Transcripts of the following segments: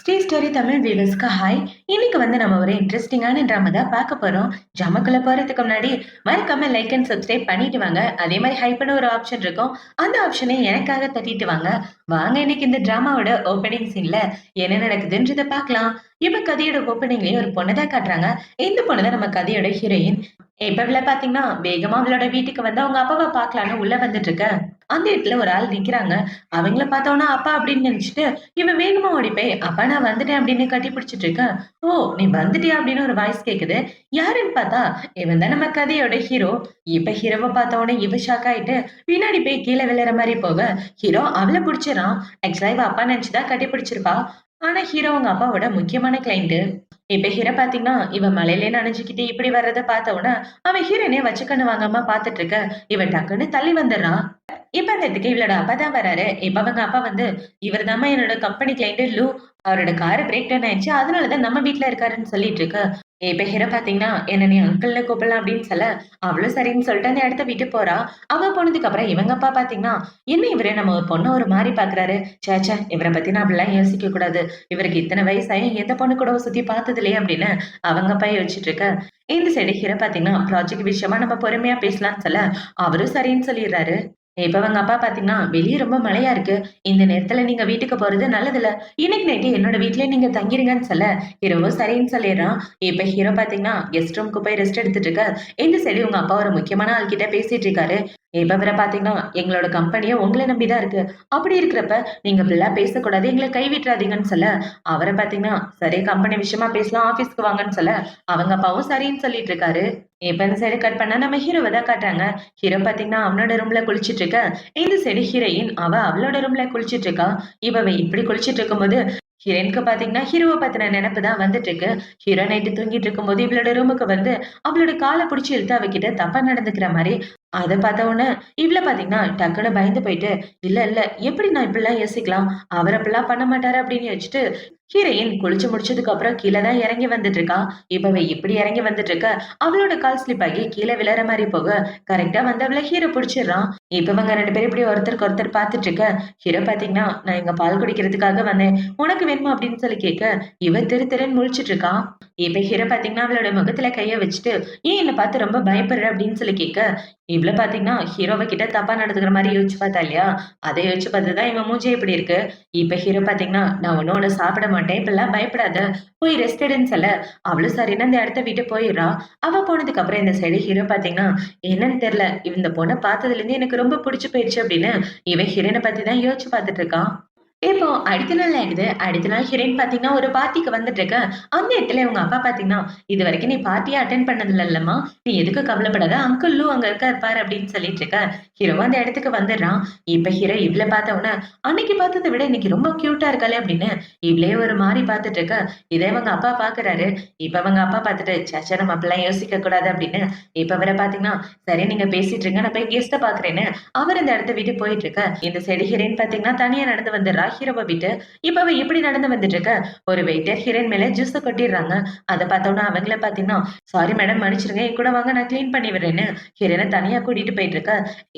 Sri story Tamil வியூவர்ஸ்க்கு hi. இன்னைக்கு நம்ம ஒரு இன்ட்ரெஸ்டிங்கான ட்ராமா தான் பார்க்க போறோம். ட்ராமாக்குள்ள போறதுக்கு முன்னாடி மறக்காம லைக் அண்ட் சப்ஸ்கிரைப் பண்ணிட்டு வாங்க. அதே மாதிரி ஹைப்னு ஒரு ஆப்ஷன் இருக்கும். அந்த ஆப்ஷனை எனக்காக தட்டிட்டு வாங்க. வாங்க இன்னைக்கு இந்த டிராமாவோட ஓப்பனிங் சீன்ல என்ன நடக்குதுன்றத பார்க்கலாம். இப்ப கதையோட ஓப்பனிங்லயே ஒரு பொண்ணை தான் காட்டுறாங்க. இந்த பொண்ணு தான் நம்ம கதையோட ஹீரோயின். இப்ப பாத்தீங்கன்னா வேகமா அவளோட வீட்டுக்கு வந்து அவங்க அப்பாவை பார்க்கலான்னு உள்ள வந்துட்டு இருக்க. அந்த இடத்துல ஒரு ஆள் நிக்கிறாங்க. அவங்கள பார்த்தோன்னா அப்பா அப்படின்னு நினைச்சுட்டு இவன் வேகமா ஓடி போய், "அப்பா நான் வந்துட்டேன்" அப்படின்னு கட்டி பிடிச்சிட்டு இருக்கேன். "ஓ! நீ வந்துட்டியா?" அப்படின்னு ஒரு வாய்ஸ் கேக்குது. யாருன்னு பார்த்தா, இவன் தான் நம்ம கதையோட ஹீரோ. இப்ப ஹீரோவ பார்த்த உடனே இவ ஷாக் ஆயிட்டு, பின்னாடி போய் கீழ விழுற மாரி போக, ஹீரோ அவள புடிச்சுறான். ஆக்சுவலா இவ அப்பா நினைச்சு தான் கட்டி பிடிச்சிருப்பா. ஆனா ஹீரோ அவங்க அப்பாவோட முக்கியமான கிளையண்ட். இப்ப ஹீரோ பாத்தீங்கன்னா, இவ மழையிலே நனைஞ்சுக்கிட்டு இப்படி வர்றத பார்த்த உடனே, அவன் ஹீரோயினே வச்சு கண்ணு வாங்காம பார்த்துட்டு இருக்க. இவன் டக்குன்னு தள்ளி வந்துடுறான். இப்ப அந்த இடத்துக்கு இவளோட அப்பா தான் வராரு. இப்ப அவங்க அப்பா வந்து, "இவர்தாம்மா என்னோட கம்பெனி கிளையண்ட் லூ. அவரோட கார் பிரேக் டவுன் ஆயிடுச்சு. அதனால தான் நம்ம வீட்ல இருக்காருன்னு" சொல்லிட்டு இருக்கு. இப்ப ஹீரோ பாத்தீங்கன்னா, "என்ன நீ அங்கிள்னு கூப்பிடலாம்" அப்படின்னு சொல்ல, அவளும் சரின்னு சொல்லிட்டு அந்த இடத்த விட்டு போறா. அவ போனதுக்கு அப்புறம் இவங்க அப்பா பாத்தீங்கன்னா, "என்ன இவரு நம்ம ஒரு பொண்ண ஒரு மாரி பாக்குறாரு. ச்சே ச்சே இவர பத்தி நான் அப்படிலாம் யோசிக்க கூடாது. இவருக்கு இத்தன வயசாயும் எந்த பொண்ணு கூடவும் சுத்தி பார்த்தது இல்லையே" அப்படின்னு அவங்க அப்பா யோசிச்சுட்டு இருக்க. இந்த சைடு ஹீரோ பாத்தீங்கன்னா, ப்ராஜெக்ட் விஷயமா நம்ம பொறுமையா பேசலாம்னு சொல்ல, அவரும் சரின்னு சொல்லிடுறாரு. இப்ப அவங்க அப்பா பாத்தீங்கன்னா, "வெளிய ரொம்ப மழையா இருக்கு. இந்த நேரத்துல நீங்க வீட்டுக்கு போறது நல்லதில்ல. இன்னைக்கு நைட்டு என்னோட வீட்லயே நீங்க தங்கிருங்கன்னு" சொல்ல, ஹீரோவும் சரின்னு சொல்லிடுறான். இப்ப ஹீரோ பாத்தீங்கன்னா, கெஸ்ட் ரூம்க்கு போய் ரெஸ்ட் எடுத்துட்டு இருக்க. இந்த சைடு உங்க அப்பா ஒரு முக்கியமான ஆள் கிட்ட பேசிட்டு இருக்காரு. இப்ப வேற பாத்தீங்கன்னா, "எங்களோட கம்பெனியே உங்கள நம்பி தான் இருக்கு. அப்படி இருக்கிறப்ப நீங்க இப்படிலாம் பேசக்கூடாது. எங்கள கைவிட்றாதீங்கன்னு" சொல்ல, அவர பாத்தீங்கன்னா, "சரி கம்பெனி விஷயமா பேசலாம். ஆபீஸ்க்கு வாங்கன்னு" சொல்ல, அவங்க அப்பாவும் சரின்னு சொல்லிட்டு இருக்காரு. இப்ப இந்த சைடு கட் பண்ணா நம்ம ஹீரோவ தான் காட்டுறாங்க. ஹீரோ பாத்தீங்கன்னா, அவனோட ரூம்ல குளிச்சிட்டு இருக்க. இந்த சைடு ஹீரோயின் அவளோட ரூம்ல குளிச்சிட்டு இருக்கா. இவ இப்படி குளிச்சிட்டு இருக்கும்போது, ஹீரோயினுக்கு பாத்தீங்கன்னா, ஹீரோவ பத்தின நெனப்பு தான் வந்துட்டு இருக்கு. ஹீரோ நைட்டு தூங்கிட்டு இருக்கும்போது இவளோட ரூமுக்கு வந்து, அவளோட கால புடிச்சு இழுத்து அவகிட்ட தப்பா நடந்துக்கிற மாரி, அத பார்த்த உடனே இவள பாத்தீங்கன்னா, டக்குனு பயந்து போயிட்டு, "இல்ல, இல்ல எப்படி நான் இப்படிலாம் யோசிக்கலாம்? அவர் அப்படிலாம் பண்ண மாட்டாரு" அப்படின்னு யோசிச்சுட்டு, ஹீரோயின் குளிச்சு முடிச்சதுக்கு அப்புறம் கீழ தான் இறங்கி வந்துட்டு இருக்கா. இப்ப இவ இப்படி இறங்கி வந்துட்டு இருக்க, அவளோட கால் ஸ்லிப் ஆகி கீழ விழற மாரி போக, கரெக்ட்டா வந்து அவள ஹீரோ புடிச்சிடுறான். இப்ப இவங்க 2 பேரும் இப்படி ஒருத்தருக்கு ஒருத்தர் பார்த்துட்டு இருக்க, ஹீரோ பாத்தீங்கன்னா, "நான் இங்க பால் குடிக்கிறதுக்காக வந்தேன். உனக்கு வேணுமா?" அப்படின்னு சொல்லி கேட்க, இவ திரு திருன்னு முழிச்சுட்டு இருக்கா. இப்ப ஹீரோ பாத்தீங்கன்னா, அவளோட முகத்துல கைய வச்சுட்டு, "ஏன் என்ன பார்த்து ரொம்ப பயப்படுற?" அப்படின்னு சொல்லி கேட்க, இவள பாத்தீங்கன்னா, ஹீரோவ கிட்ட தப்பா நடந்துக்கிற மாரி யோசிச்சு பார்த்தா இல்லையா? அத யோசிச்சு பார்த்து தான் இவன் மூஞ்சி இப்படி இருக்கு. இப்ப ஹீரோ பாத்தீங்கன்னா, "நான் ஒண்ணும் உன்ன சாப்பிட மாட்டேன். இப்படிலாம் பயப்படாத. போய் ரெஸ்ட் எடுன்னு" சொல்ல, அவளும் சரின்னு அந்த இடத்த விட்டு போயிடுறா. அவ போனதுக்கு அப்புறம் இந்த சைடு ஹீரோ பாத்தீங்கன்னா, என்னன்னு தெரியல. இந்த பொண்ண பார்த்ததுலேருந்து எனக்கு ரொம்ப புடிச்சு போயிடுச்சு அப்படின்னு, இவன் ஹீரோயின பத்தி தான் யோசிச்சு பார்த்துட்டு இருக்கான். இப்போ அடுத்த நாள் ஆயிடுது. அடுத்த நாள் ஹீரோயின் பாத்தீங்கன்னா, ஒரு பார்ட்டிக்கு வந்துட்டு இருக்க. அந்த இடத்துல இவங்க அப்பா பாத்தீங்கன்னா, "இதுவரைக்கும் நீ பார்ட்டியே அட்டெண்ட் பண்ணது இல்லல்லம்மா. நீ எதுக்கும் கவலைப்படாத. அங்கிள் லூ அங்க இருக்காரு பாரு" அப்படின்னு சொல்லிட்டு இருக்க. ஹீரோவும் அந்த இடத்துக்கு வந்துடுறான். இப்ப ஹீரோ இவள பார்த்த உடனே, "அன்னைக்கு பார்த்தத விட இன்னைக்கு ரொம்ப கியூட்டா இருக்காளே" அப்படின்னு இவளே ஒரு மாரி பார்த்துட்டு இருக்க. இத இவங்க அப்பா பார்க்குறாரு. இப்ப அவங்க அப்பா பார்த்துட்டு, "ச்சே ச்சே நம்ம அப்படிலாம் யோசிக்க கூடாது" அப்படின்னு இப்ப இவர பாத்தீங்கன்னா, "சரி நீங்க பேசிட்டு இருங்க. நான் போய் கெஸ்ட்ட பார்க்குறேன்னு" அவர் இந்த இடத்த விட்டு போயிட்டு இருக்க. இந்த சைடு ஹீரோயின் பாத்தீங்கன்னா, தனியா நடந்து வந்துடுறா. ஹீரோவ விட்டு. இப்ப அவ எப்படி நடந்து வந்துட்டு இருக்க, ஒரு வெயிட்டர் ஹீரோயின் மேல ஜூஸ கொட்டிடுறாங்க. அத பார்த்தோனே அவங்கள பார்த்தீங்கன்னா, "சாரி மேடம் மன்னிச்சிடுங்க. என் கூட வாங்க நான் கிளீன் பண்ணி விடுறேன்னு" ஹீரோயின தனியா கூட்டிட்டு போயிட்டு இருக்க.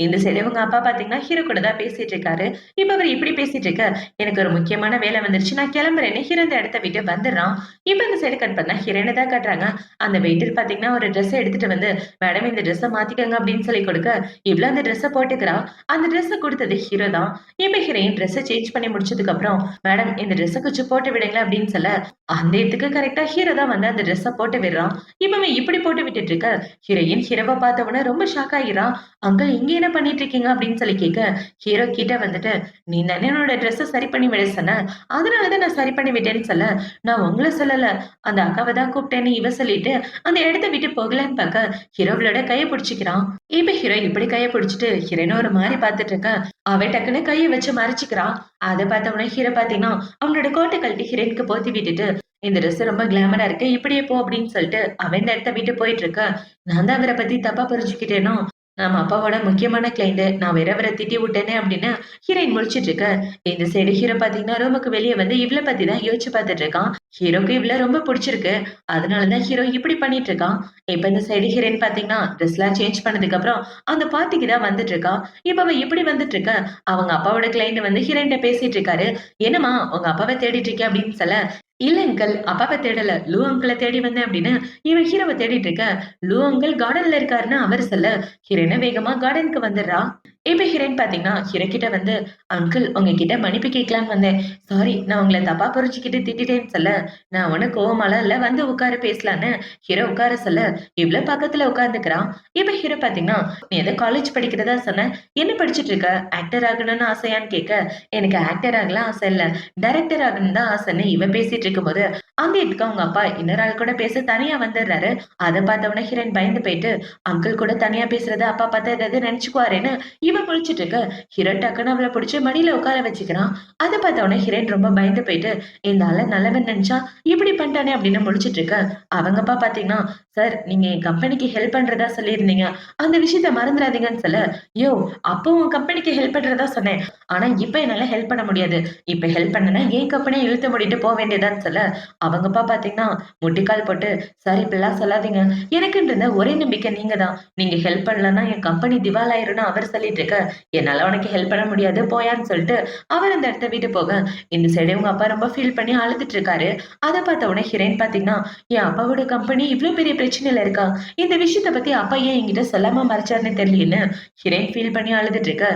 இந்த சைடு இவங்க அப்பா பார்த்தீங்கன்னா, ஹீரோ கூட தான் பேசிட்டு இருக்காரு. இப்ப அவரு இப்படி பேசிட்டு இருக்க, "எனக்கு ஒரு முக்கியமான வேலை வந்துருச்சு. நான் கிளம்புறேன்னு" ஹீரோ இந்த இடத்த விட்டு வந்துடுறான். இப்ப இந்த சைடு கட் பண்ணா ஹீரோயின தான் காட்டுறாங்க. அந்த வெயிட்டர் பார்த்தீங்கன்னா, ஒரு ட்ரெஸ் எடுத்துட்டு வந்து, "மேடம் இந்த ட்ரெஸ்ஸ மாத்திக்கங்க" அப்படின்னு சொல்லி கொடுக்க, இவள அந்த ட்ரெஸ்ஸ போட்டுக்கிறா. அந்த ட்ரெஸ்ஸ குடுத்தது ஹீரோ தான். இப்ப ஹீரோயின் ட்ரெஸ்ஸ சேஞ்ச் பண்ணி முடிச்சதுக்கு அப்புறம், "மேடம் இந்த ட்ரெஸ்ஸ கொஞ்சம் போட்டு விடுங்களேன்" அப்படின்னு சொல்ல, அந்த இடத்துக்கு கரெக்ட்டா ஹீரோ தான் வந்து அந்த ட்ரெஸ்ஸ போட்டு விடுறான். இப்ப இவன் இப்படி போட்டு விட்டுட்டு இருக்க, ஹீரோயின் ஹீரோவ பார்த்த உடனே ரொம்ப ஷாக் ஆகிறா. "அங்கிள் இங்க என்ன பண்ணிட்டு இருக்கீங்க?" அப்படின்னு சொல்லி கேட்க, ஹீரோ கிட்ட வந்துட்டு, "நீ தானே என்னோட ட்ரெஸ்ஸ சரி பண்ணி விட சொன்ன. அதனால தான் நான் சரி பண்ணி விட்டேன்னு" சொல்ல, "நான் உங்கள சொல்லல. அந்த அக்காவ தான் கூப்பிட்டேன்னு" இவ சொல்லிட்டு அந்த இடத்த விட்டு போகலான்னு பார்க்க, ஹீரோவளோட கைய புடிச்சுக்கிறான். இப்ப ஹீரோ இப்படி கைய புடிச்சுட்டு ஹீரோயின ஒரு மாரி பார்த்துட்டு இருக்க, அவ டக்குன்னு கைய வச்சு மறைச்சுக்கிறான். அத பார்த்த உடனே ஹீரோ பார்த்தீங்கன்னா, அவனோட கோட்ட கழட்டி ஹீரோயினுக்கு போத்தி விட்டுட்டு, "இந்த ட்ரெஸ் ரொம்ப கிளாமரா இருக்கு. இப்படியே போ" அப்படின்னு சொல்லிட்டு அவன் இந்த இடத்த விட்டு போயிட்டு இருக்க. நான் தான் அவர பத்தி தப்பா புரிஞ்சுக்கிட்டேனோ, நம்ம அப்பாவோட முக்கியமான கிளைண்ட். நான் வேற அவர திட்டி விட்டேனே அப்படின்னு ஹீரோயின் முழிச்சுட்டு இருக்க. இந்த சைடு ஹீரோ பாத்தீங்கன்னா ரூமுக்கு வெளிய வந்து இவள பத்தி தான் யோசிச்சு பாத்துட்டு இருக்கான். ஹீரோக்கு இவள ரொம்ப புடிச்சிருக்கு. அதனாலதான் ஹீரோ இப்படி பண்ணிட்டு இருக்கான். இப்ப இந்த சைடு ஹீரோயின் பாத்தீங்கன்னா ட்ரெஸ்லாம் சேஞ்ச் பண்ணதுக்கு அப்புறம் அந்த பார்ட்டிக்கு தான் வந்துட்டு இருக்கா. இப்ப அவ இப்படி வந்துட்டு இருக்க. அவங்க அப்பாவோட கிளைண்ட் வந்து ஹீரோயின்ட்ட பேசிட்டு இருக்காரு. "என்னம்மா உங்க அப்பாவ தேடிட்டு இருக்கியா?" அப்படின்னு சொல்ல, "இல்ல அங்கிள், அப்பாவ தேடல. லூ அங்கிள தேடி வந்தேன்" அப்படின்னு இவன் ஹீரோவ தேடிட்டு இருக்க. "லூ அங்கிள் கார்டன்ல இருக்காருன்னு" அவரு சொல்ல, ஹீரோயினும் வேகமா கார்டனுக்கு வந்துடுறா. இப்ப ஹீரோயின் பாத்தீங்கன்னா, ஹீரோ கிட்ட வந்து, "அங்கிள் உங்ககிட்ட மன்னிப்பு கேட்கலான்னு வந்தேன். சாரி நான் உங்கள தப்பா புரிஞ்சுகிட்டு திட்டிட்டேன்னு" சொல்ல, "நான் ஒண்ணும் கோவமாலாம் இல்ல. வந்து உட்காரு பேசலான்னு" ஹீரோ உட்கார சொல்ல, இவளும் பக்கத்துல உட்கார்ந்துக்கிறான். இப்ப ஹீரோ பாத்தீங்கன்னா, "நீ ஏதோ காலேஜ் படிக்கிறதா சொன்ன. என்ன படிச்சுட்டு இருக்க? ஆக்டர் ஆகணும்னு ஆசையான்னு" கேட்க, "எனக்கு ஆக்டர் ஆகலாம் ஆசை இல்ல. டைரக்டர் ஆகணும்னு தான் ஆசைன்னு" இவ பேசிட்டு இருக்கும்போது, அங்க இருக்க அவங்க அப்பா இன்னொரு ஆள் கூட பேச தனியா வந்துடுறாரு. அத பார்த்த உடனே ஹீரோயின் பயந்து போயிட்டு, அங்கிள் கூட தனியா பேசுறத அப்பா பார்த்தா ஏதாவது நினைச்சுக்குவாரேன்னு இவ முழிச்சுட்டு இருக்க. ஹீரோ டக்குன்னு அவள புடிச்சு மடியில உட்கார வச்சுக்கிறான். அத பார்த்த உடனே ஹீரோயின் ரொம்ப பயந்து போயிட்டு, இந்த ஆள நல்லவன் நினைச்சா இப்படி பண்ணிட்டானே அப்படின்னு முழிச்சுட்டு இருக்க. அவங்க அப்பா பாத்தீங்கன்னா, சார் நீங்க என் கம்பெனிக்கு ஹெல்ப் பண்றதா சொல்லியிருந்தீங்க. அந்த விஷயத்த மறந்துடாதீங்கன்னு சொல்ல, யோவ் அப்போ உன் கம்பெனிக்கு ஹெல்ப் பண்றதா சொன்னேன். ஆனா இப்ப என்னால ஹெல்ப் பண்ண முடியாது. இப்ப ஹெல்ப் பண்ணனா என் கம்பெனிய இழுத்து மூடிட்டு போ வேண்டியதான்னு சொல்ல, அவங்க அப்பா பாத்தீங்கன்னா முட்டிக்கால் போட்டு, "சார் இப்படிலாம் சொல்லாதீங்க. எனக்குன்னு இருந்த ஒரே நம்பிக்கை நீங்க தான். நீங்க ஹெல்ப் பண்ணலன்னா என் கம்பெனி திவால் ஆயிரும்னு" அவர் சொல்லிட்டு இருக்க, "என்னால உனக்கு ஹெல்ப் பண்ண முடியாது போயான்னு" சொல்லிட்டு அவர் அந்த இடத்த விட்டு போக, இந்த சைடு உங்க அப்பா ரொம்ப ஃபீல் பண்ணி அழுதுட்டு இருக்காரு. அத பார்த்த உடனே ஹீரோயின் பாத்தீங்கன்னா, என் அப்பாவோட கம்பெனி இவ்ளோ பெரிய பிரச்சனையில இருக்கா. இந்த விஷயத்த பத்தி அப்பா ஏன் என்கிட்ட சொல்லாம மறைச்சாருன்னு தெரியலன்னு ஹீரோயின் ஃபீல் பண்ணி அழுதுட்டு இருக்க.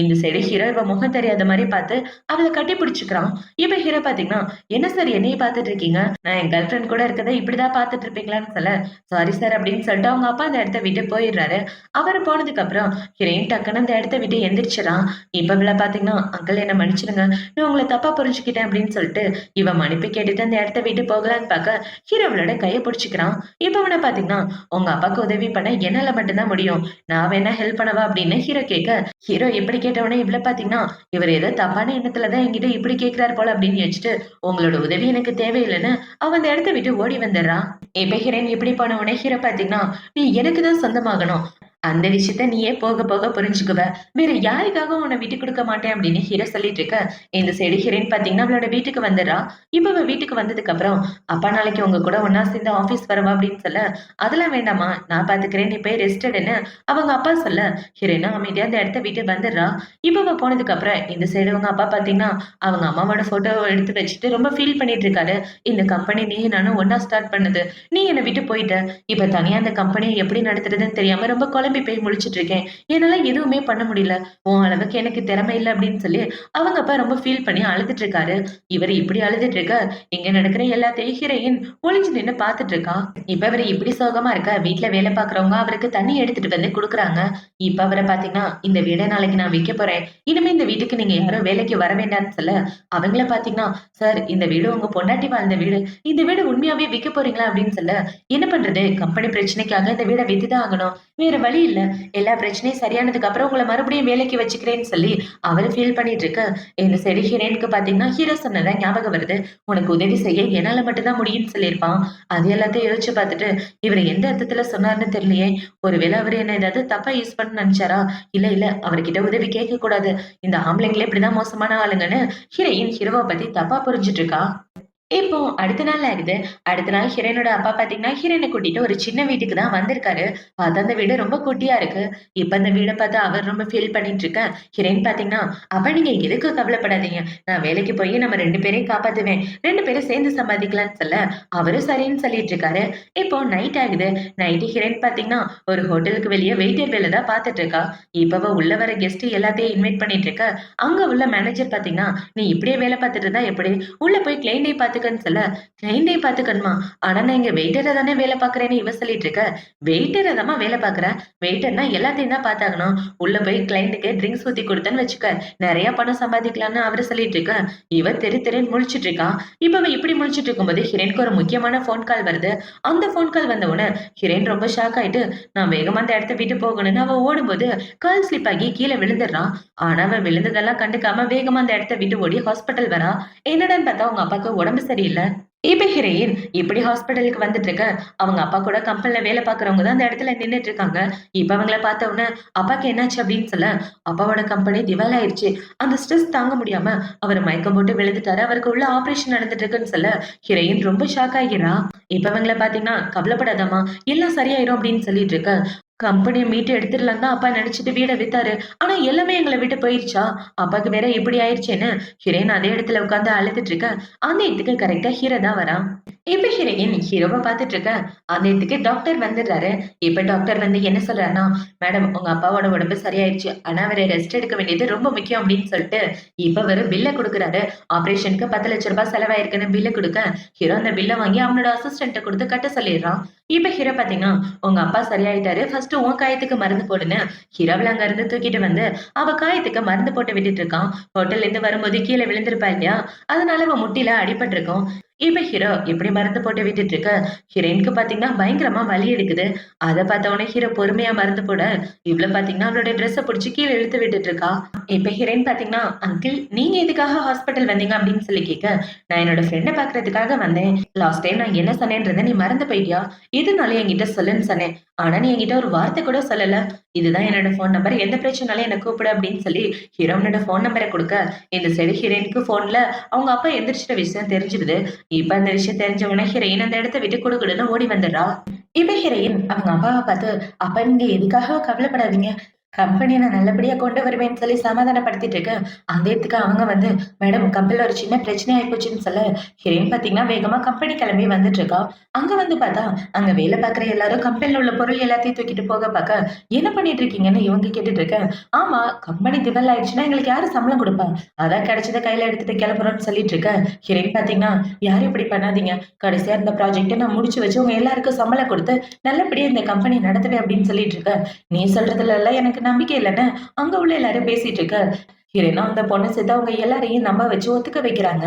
இந்த சைடு ஹீரோ இவ முகம் தெரியாத மாரி பார்த்து அவள கட்டி பிடிச்சுக்கிறான். இப்ப ஹீரோ பாத்தீங்கன்னா, "என்ன சார் என்னைய பார்த்துட்டு இருக்கீங்க? நான் என் கேர்ள் ஃபிரெண்ட் கூட இருக்கத இப்படிதான் பார்த்துட்டு இருப்பீங்களான்னு" சொல்ல, "சாரி சார்" அப்படின்னு சொல்லிட்டு அவங்க அப்பா அந்த இடத்த விட்டு போயிடுறாரு. அவரு போனதுக்கு அப்புறம் ஹீரோயின் டக்குன்னு அந்த இடத்த விட்டு எந்திரிச்சுறான். இப்ப இவள பாத்தீங்கன்னா, "அங்கிள் என்ன மன்னிச்சிடுங்க. நான் உங்கள தப்பா புரிஞ்சுக்கிட்டேன்" அப்படின்னு சொல்லிட்டு இவ மன்னிப்பு கேட்டுட்டு அந்த இடத்த விட்டு போகலான்னு பார்க்க, ஹீரோ அவளோட கைய பிடிச்சுக்கிறான். இப்ப அவன பாத்தீங்கன்னா, "உங்க அப்பாக்கு உதவி பண்ண என்னால மட்டும் தான் முடியும். நான் வேணா ஹெல்ப் பண்ணவா?" அப்படின்னு ஹீரோ கேட்க, ஹீரோ இப்படி கேட்டவுடனே இவள பாத்தீங்கன்னா, இவர் ஏதோ தப்பான எண்ணத்துல தான் என்கிட்ட இப்படி கேட்கிறாரு போல அப்படின்னு யோசிச்சுட்டு, உங்களோட உதவி எனக்கு தேவையில்லன்னு அவ அந்த இடத்த விட்டு ஓடி வந்துடுறா. இப்ப ஹீரோயின் இப்படி போன உடனே ஹீரோ பாத்தீங்கன்னா, "நீ எனக்கு தான் சொந்தமாகணும். அந்த விஷயத்த நீயே போக போக புரிஞ்சுக்குவ. வேற யாருக்காகவும் உன்ன விட்டுக் குடுக்க மாட்டேன்" அப்படின்னு ஹீரோ சொல்லிட்டு இருக்க, இந்த சைடு ஹீரோயின் பாத்தீங்கன்னா அவளோட வீட்டுக்கு வந்துடுறா. இப்ப அவ வீட்டுக்கு வந்ததுக்கு அப்புறம், "அப்பா நாளைக்கு உங்க கூட ஒண்ணா சேர்ந்து ஆபீஸ் வரவா?" அப்படின்னு சொல்ல, "அதெல்லாம் வேண்டாம்மா. நான் பாத்துக்கிறேன். நீ போய் ரெஸ்ட் எடுன்னு" அவங்க அப்பா சொல்ல, ஹீரோயினும் அமைதியா அந்த இடத்த விட்டு வந்துடுறா. இப்ப அவ போனதுக்கு அப்புறம் இந்த சைடு அவங்க அப்பா பாத்தீங்கன்னா, அவங்க அம்மாவோட ஃபோட்டோவ எடுத்து வச்சுட்டு ரொம்ப ஃபீல் பண்ணிட்டு இருக்காரு. "இந்த கம்பெனி நீயும் நானும் ஒண்ணா ஸ்டார்ட் பண்ணது. நீ என்ன விட்டு போயிட்ட. இப்ப தனியா அந்த கம்பெனிய எப்படி நடத்துறதுன்னு தெரியாம ரொம்ப குழம்பி போய் முழிச்சுட்டு இருக்கேன். என்னால எதுவுமே பண்ண முடியல. உன் அளவுக்கு எனக்கு திறமை இல்ல" அப்படின்னு சொல்லி அவங்க அப்பா ரொம்ப ஃபீல் பண்ணி அழுதுட்டு இருக்காரு. இவரு இப்படி அழுதுட்டு இருக்க, இங்க நடக்கிற எல்லாத்தையும் ஹீரோயின் ஒளிஞ்சு நின்னு பாத்துட்டு இருக்கா. இப்ப இவரு இப்படி சோகமா இருக்க, வீட்ல வேலை பாக்குறவங்க அவருக்கு தண்ணி எடுத்துட்டு வந்து குடுக்குறாங்க. இப்ப அவர பாத்தீங்கன்னா, "இந்த வீட நாளைக்கு நான் விக்க போறேன். இனிமே இந்த வீட்டுக்கு நீங்க யாரும் வேலைக்கு வர வேண்டாம்ன்னு" சொல்ல, அவங்கள பாத்தீங்கன்னா, "சார் இந்த வீடு உங்க பொண்டாட்டி வாழ்ந்த வீடு. இந்த வீடு உண்மையாவே விக்க போறீங்களா?" அப்படின்னு சொல்ல, "என்ன பண்றது? கம்பெனி பிரச்சனைக்காக இந்த வீட வித்துதான் ஆகணும். வேற வழி இல்ல. எல்லா பிரச்சனையும் சரியானதுக்கு அப்புறம் உங்கள மறுபடியும் வேலைக்கு வச்சுக்கிறேன்னு" சொல்லி அவரு ஃபீல் பண்ணிட்டு இருக்க, இந்த சைடு ஹீரோயினுக்கு பாத்தீங்கன்னா, ஹீரோ சொன்னது ஞாபகம் வருது. "உனக்கு உதவி செய்ய என்னால மட்டும் தான் முடியும்ன்னு" சொல்லியிருப்பான். அது எல்லாத்தையும் யோசிச்சு பாத்துட்டு, இவரு எந்த அர்த்தத்துல சொன்னாருன்னு தெரியலையே! ஒருவேள அவரு என்ன ஏதாவது தப்பா யூஸ் பண்ண நெனச்சாரா? இல்ல, இல்ல அவர்கிட்ட உதவி கேட்கக் கூடாது. இந்த ஆம்பளைங்களே இப்படிதான் மோசமான ஆளுங்கன்னு ஹீரோயின் ஹீரோவ பத்தி தப்பா புரிஞ்சுட்டு இருக்கா. இப்போ அடுத்த நாள் ஆகுது. அடுத்த நாள் ஹீரோயினோட அப்பா பாத்தீங்கன்னா, ஹீரோயின கூட்டிட்டு ஒரு சின்ன வீட்டுக்கு தான் வந்திருக்காரு. பார்த்தா அந்த வீடு ரொம்ப குட்டியா இருக்கு. இப்ப அந்த வீட பார்த்து அவர் ரொம்ப ஃபீல் பண்ணிட்டு இருக்க, ஹீரோயின் பாத்தீங்கன்னா, "அப்பா நீங்க எதுக்கும் கவலைப்படாதீங்க. நான் வேலைக்கு போய் நம்ம 2 பேரையும் காப்பாத்துவேன். 2 பேரும் சேர்ந்து சம்பாதிக்கலாம்ன்னு" சொல்ல, அவரும் சரின்னு சொல்லிட்டு இருக்காரு. இப்போ நைட் ஆகுது. நைட்டு ஹீரோயின் பாத்தீங்கன்னா, ஒரு ஹோட்டலுக்கு வெளிய வெயிட்டர் வேல தான் பாத்துட்டு இருக்கா. இப்ப அவ உள்ள வர கெஸ்ட் எல்லாத்தையும் இன்வைட் பண்ணிட்டு இருக்க, அங்க உள்ள மேனேஜர் பாத்தீங்கன்னா, "நீ இப்படியே வேல பாத்துட்டு இருந்தா எப்படி? உள்ள போய் கிளையண்டையும் பாத்துக்கன்னு" சொல்ல, "கிளையண்டையும் பாத்துக்கணுமா? ஆனா நான் இங்க வெயிட்டரா தானே வேலை பாக்குறேன்னு" இவ சொல்லிட்டு இருக்க, "வெயிட்டரா தாம்மா வேலை பாக்குற. வெயிட்டர்னா எல்லாத்தையும் தான் பாத்தாகணும். உள்ள போய் கிளையண்ட்டுக்கு ட்ரிங்க்ஸ் ஊத்தி குடுத்தேன்னு வச்சுக்க, நெறைய பணம் சம்பாதிக்கலாம்னு" அவரு சொல்லிட்டு இருக்க, இவ தெரு தெருன்னு முழிச்சுட்டு இருக்கா. இப்ப அவ இப்படி முழிச்சுட்டு இருக்கும்போது ஹீரோயினுக்கு ஒரு முக்கியமான ஃபோன் கால் வருது. அந்த ஃபோன் கால் வந்த உடனே ஹீரோயின் ரொம்ப ஷாக் ஆயிட்டு, நான் வேகமா அந்த இடத்த விட்டு போகணும்னு அவ ஓடும்போது கால் ஸ்லிப் ஆகி கீழ விழுந்துடுறா. ஆனா அவ விழுந்ததெல்லாம் கண்டுக்காம வேகமா அந்த இடத்த விட்டு ஓடி ஹாஸ்பிட்டல் வரா. என்னடான்னு பார்த்தா உங்க அப்பாவுக்கு உடம்பு சரியில்ல. இப்ப ஹீரோயின் இப்படி ஹாஸ்பிட்டலுக்கு வந்துட்டு இருக்க, அவங்க அப்பா கூட கம்பெனில வேலை பார்க்குறவங்க தான் அந்த இடத்துல நின்னுட்டு இருக்காங்க. இப்ப அவங்கள பார்த்த உடனே, "அப்பாக்கு என்னாச்சு?" அப்படின்னு சொல்ல, "அப்பாவோட கம்பெனி திவால் ஆயிருச்சு. அந்த ஸ்ட்ரெஸ் தாங்க முடியாம அவரு மயக்கம் போட்டு விழுந்துட்டாரு. அவருக்கு உள்ள ஆப்பரேஷன் நடந்துட்டு இருக்குன்னு" சொல்ல, ஹீரோயின் ரொம்ப ஷாக் ஆகிறா. இப்ப அவங்கள பார்த்தீங்கன்னா, "கவலைப்படாதம்மா, எல்லாம் சரியாயிரும்" அப்படின்னு சொல்லிட்டு இருக்க, கம்பெனிய மீட்டு எடுத்துடலான்னு தான் அப்பா நெனச்சுட்டு வீட வித்தாரு. ஆனா எல்லாமே எங்கள விட்டு போயிருச்சா? அப்பாக்கு வேற இப்படி ஆயிருச்சேன்னு ஹீரோயின் அதே இடத்துல உட்கார்ந்து அழுதுட்டு இருக்க, அந்த இடத்துக்கு கரெக்ட்டா ஹீரோ தான் வரான். இப்ப ஹீரோயின் ஹீரோவ பாத்துட்டு இருக்க, அந்த இடத்துக்கு டாக்டர் வந்துடுறாரு. இப்ப டாக்டர் வந்து என்ன சொல்றாருன்னா, "மேடம் உங்க அப்பாவோட உடம்பு சரியாயிருச்சு. ஆனா அவரு ரெஸ்ட் எடுக்க வேண்டியது ரொம்ப முக்கியம்" அப்படின்னு சொல்லிட்டு, இப்ப அவரு பில்ல குடுக்குறாரு. ஆப்பரேஷனுக்கு ₹10,00,000 செலவாயிருக்குன்னு பில்ல குடுக்க, ஹீரோ அந்த பில்ல வாங்கி அவனோட அசிஸ்டன்ட்ட குடுத்து கட்ட சொல்லிடுறான். இப்ப ஹீரோ பாத்தீங்கன்னா, "உங்க அப்பா சரியாயிட்டாரு. ஃபர்ஸ்ட் உன் காயத்துக்கு மருந்து போடுன்னு" ஹீரோவ அங்க இருந்து தூக்கிட்டு வந்து, அவ காயத்துக்கு மருந்து போட்டு விட்டுட்டு இருக்கான். ஹோட்டல்ல இருந்து வரும்போது கீழ விழுந்திருப்பா இல்லையா? அதனால அவ முட்டில அடிபட்டிருக்கும். இப்ப ஹீரோ இப்படி மருந்து போட்டு விட்டுட்டு இருக்க, ஹீரோயினுக்கு பாத்தீங்கன்னா பயங்கரமா வலி எடுக்குது. அத பார்த்த உடனே ஹீரோ பொறுமையா மருந்து போட, இவள பாத்தீங்கன்னா அவளோட ட்ரெஸ்ஸ புடிச்சு கீழ இழுத்து விட்டுட்டு இருக்கா. இப்ப ஹீரோயின் பாத்தீங்கன்னா, "அங்கிள் நீங்க எதுக்காக ஹாஸ்பிட்டல் வந்தீங்க?" அப்படின்னு சொல்லி கேட்க, "நான் என்னோட ஃப்ரெண்ட பாக்குறதுக்காக வந்தேன். லாஸ்ட் டைம் நான் என்ன சொன்னேன்றத நீ மறந்து போயிட்டியா? எதுனாலும் என்கிட்ட சொல்லுன்னு சொன்னேன். ஆனா நீ என்கிட்ட ஒரு வார்த்தை கூட சொல்லல. இதுதான் என்னோட ஃபோன் நம்பர். எந்த பிரச்சனைனாலும் என்ன கூப்பிடு" அப்படின்னு சொல்லி ஹீரோயினோட ஃபோன் நம்பர குடுக்க, இந்த சைடு ஹீரோயினுக்கு ஃபோன்ல அவங்க அப்பா எந்திரிச்சிட்ட விஷயம் தெரிஞ்சிடுது. இப்ப அந்த விஷயம் தெரிஞ்ச உடனே ஹீரோயின் அந்த இடத்த விட்டு குடுகுடுன்னு ஓடி வந்துடுறா. இப்ப ஹீரோயின் அவங்க அப்பாவ பார்த்து, "அப்பா நீங்க எதுக்காக கவலைப்படாதீங்க. கம்பெனிய நான் நல்லபடியா கொண்டு வருவேன்னு" சொல்லி சமாதானப்படுத்திட்டு இருக்க, அந்த இடத்துக்கு அவங்க வந்து, "மேடம் கம்பெனில ஒரு சின்ன பிரச்சனை ஆயிப்போச்சுன்னு" சொல்ல, ஹீரோயின் பார்த்தீங்கன்னா வேகமா கம்பெனி கிளம்பி வந்துட்டு இருக்கா. அங்க வந்து பார்த்தா, அங்க வேலை பார்க்குற எல்லாரும் கம்பெனில உள்ள பொருள் எல்லாத்தையும் தூக்கிட்டு போக பார்க்க, "என்ன பண்ணிட்டு இருக்கீங்கன்னு?" இவங்க கேட்டுட்டு இருக்க, "ஆமா கம்பெனி திவால் ஆயிடுச்சுன்னா எங்களுக்கு யாரு சம்பளம் குடுப்பா? அதான் கிடைச்சத கையில எடுத்துட்டு கிளம்புறோம்ன்னு" சொல்லிட்டு இருக்க, ஹீரோயின் பார்த்தீங்கன்னா, "யாரும் இப்படி பண்ணாதீங்க. கடைசியா இந்த ப்ராஜெக்ட்ட நான் முடிச்சு வச்சு உங்க எல்லாருக்கும் சம்பளம் குடுத்து, நல்லபடியா இந்த கம்பெனி நடத்துவேன்" அப்படின்னு சொல்லிட்டு இருக்க, "நீ சொல்றதுல எல்லாம் எனக்கு நம்பிக்கை இல்லன்னு" அங்க உள்ள எல்லாரும் பேசிட்டு இருக்க, ஹீரோயினும் அந்த பொண்ண சேர்த்து அவங்க எல்லாரையும் நம்ப வச்சு ஒத்துக்க வைக்கிறாங்க.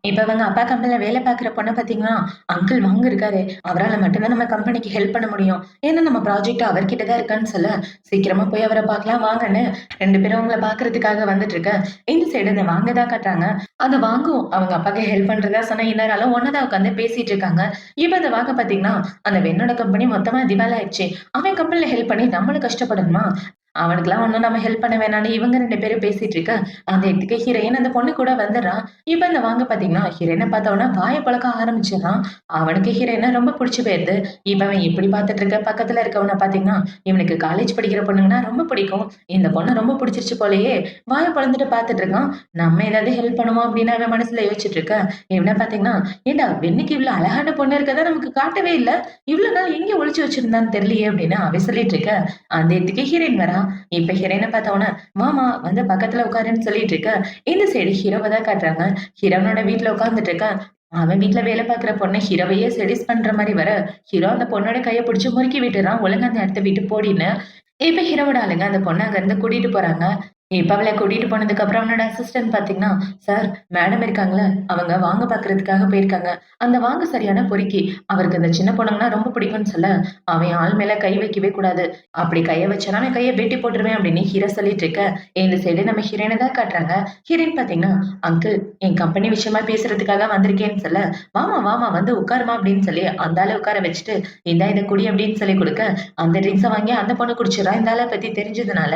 இப்ப அவங்க அப்பா கம்பெனில வேலை பார்க்குற பொண்ண பார்த்தீங்கன்னா, அங்கிள் வாங்க இருக்காரே, அவரால மட்டும் தான் நம்ம கம்பெனிக்கு ஹெல்ப் பண்ண முடியும். ஏன்னா நம்ம ப்ராஜெக்ட் அவர்கிட்ட தான் இருக்கான்னு சொல்ல, சீக்கிரமா போய் அவர பார்க்கலாம் வாங்கன்னு 2 பேரும் அவங்கள பார்க்கறதுக்காக வந்துட்டு இருக்க, இந்த சைடு இந்த வாங்க தான் காட்டுறாங்க. அந்த வாங்கும் அவங்க அப்பாக்கு ஹெல்ப் பண்றதா சொன்ன இன்னொரு ஒண்ணா தான் உட்காந்து பேசிட்டு இருக்காங்க. இப்ப அந்த வாங்க பார்த்தீங்கன்னா, அந்த வெண்ணோட கம்பெனி மொத்தமா திவால் ஆயிடுச்சு. அவன் கம்பெனில ஹெல்ப் பண்ணி நம்மளும் கஷ்டப்படணுமா? அவனுக்கெல்லாம் ஒண்ணும் நம்ம ஹெல்ப் பண்ண வேணாம்னு இவங்க 2 பேரும் பேசிட்டு இருக்க, அந்த இடத்துக்கு ஹீரோயின் அந்த பொண்ணு கூட வந்துடுறா. இப்ப இந்த வாங்க பாத்தீங்கன்னா, ஹீரோயின பார்த்த உடனே வாய பொளக்க ஆரம்பிச்சிடுறான். அவனுக்கு ஹீரோயின ரொம்ப புடிச்சு போயிருது. இப்ப அவன் இப்படி பார்த்துட்டு இருக்க, பக்கத்துல இருக்கவன பாத்தீங்கன்னா, இவனுக்கு காலேஜ் படிக்கிற பொண்ணுங்கன்னா ரொம்ப பிடிக்கும். இந்த பொண்ண ரொம்ப புடிச்சிருச்சு போலயே, வாய பொளந்துட்டு பார்த்துட்டு இருக்கான். நம்ம ஏதாவது ஹெல்ப் பண்ணுவோம் அப்படின்னு அவன் மனசுல யோசிச்சுட்டு இருக்க, இவன பாத்தீங்கன்னா, "ஏன்டா வெண்ணிக்கு இவ்ளோ அழகான பொண்ணு இருக்கறத நமக்கு காட்டவே இல்ல. இவ்ளோ நாள் எங்க ஒளிச்சு வச்சிருந்தான்னு தெரியலையே" அப்படின்னு அவன் சொல்லிட்டு இருக்க, அந்த இடத்துக்கு ஹீரோயின் வரா. இப்ப ஹீரோயின பார்த்த உடனே, "வாமா வந்து பக்கத்துல உட்காருன்னு" சொல்லிட்டு இருக்க, இந்த சைடு ஹீரோவ தான் காட்டுறாங்க. ஹீரோனோட வீட்ல உட்கார்ந்துட்டு இருக்க, அவன் வீட்ல வேலை பார்க்குற பொண்ணு ஹீரோவையே செடியூஸ் பண்ற மாரி வர, ஹீரோ அந்த பொண்ணோட கைய புடிச்சு முறுக்கி விட்டுறான். "ஒழுங்கா அந்த இடத்த விட்டு போடின்னு." இப்ப ஹீரோவோட ஆளுங்க அந்த பொண்ண அங்கருந்து கூட்டிட்டு போறாங்க. இப்ப அவள கூட்டிட்டு போனதுக்கு அப்புறம் அவனோட அசிஸ்டன்ட் பாத்தீங்கன்னா, "சார் மேடம் இருக்காங்கல்ல, அவங்க வாங்க பாக்குறதுக்காக போயிருக்காங்க. அந்த வாங்க சரியான பொறுக்கி. அவருக்கு அந்த சின்ன பொண்ணுங்கன்னா ரொம்ப பிடிக்கும்னு சொல்ல, அவன் ஆள் மேல கை வைக்கவே கூடாது. அப்படி கைய வச்சானா அவன் கைய வெட்டி போட்டுருவேன்" அப்படின்னு ஹீரோ சொல்லிட்டு இருக்க, இந்த சைடு நம்ம ஹீரோயின தான் காட்டுறாங்க. ஹீரோயின் பாத்தீங்கன்னா, "அங்கிள் என் கம்பெனி விஷயமா பேசுறதுக்காக வந்திருக்கேன்னு" சொல்ல, "வாமா வாமா வந்து உட்காருமா" அப்படின்னு சொல்லி அந்த ஆள உட்கார வச்சுட்டு, "இந்தா இத குடி" அப்படின்னு சொல்லி குடுக்க, அந்த ட்ரிங்க்ஸ வாங்கி அந்த பொண்ணு குடிச்சிடுறா. இந்த ஆள பத்தி தெரிஞ்சதுனால,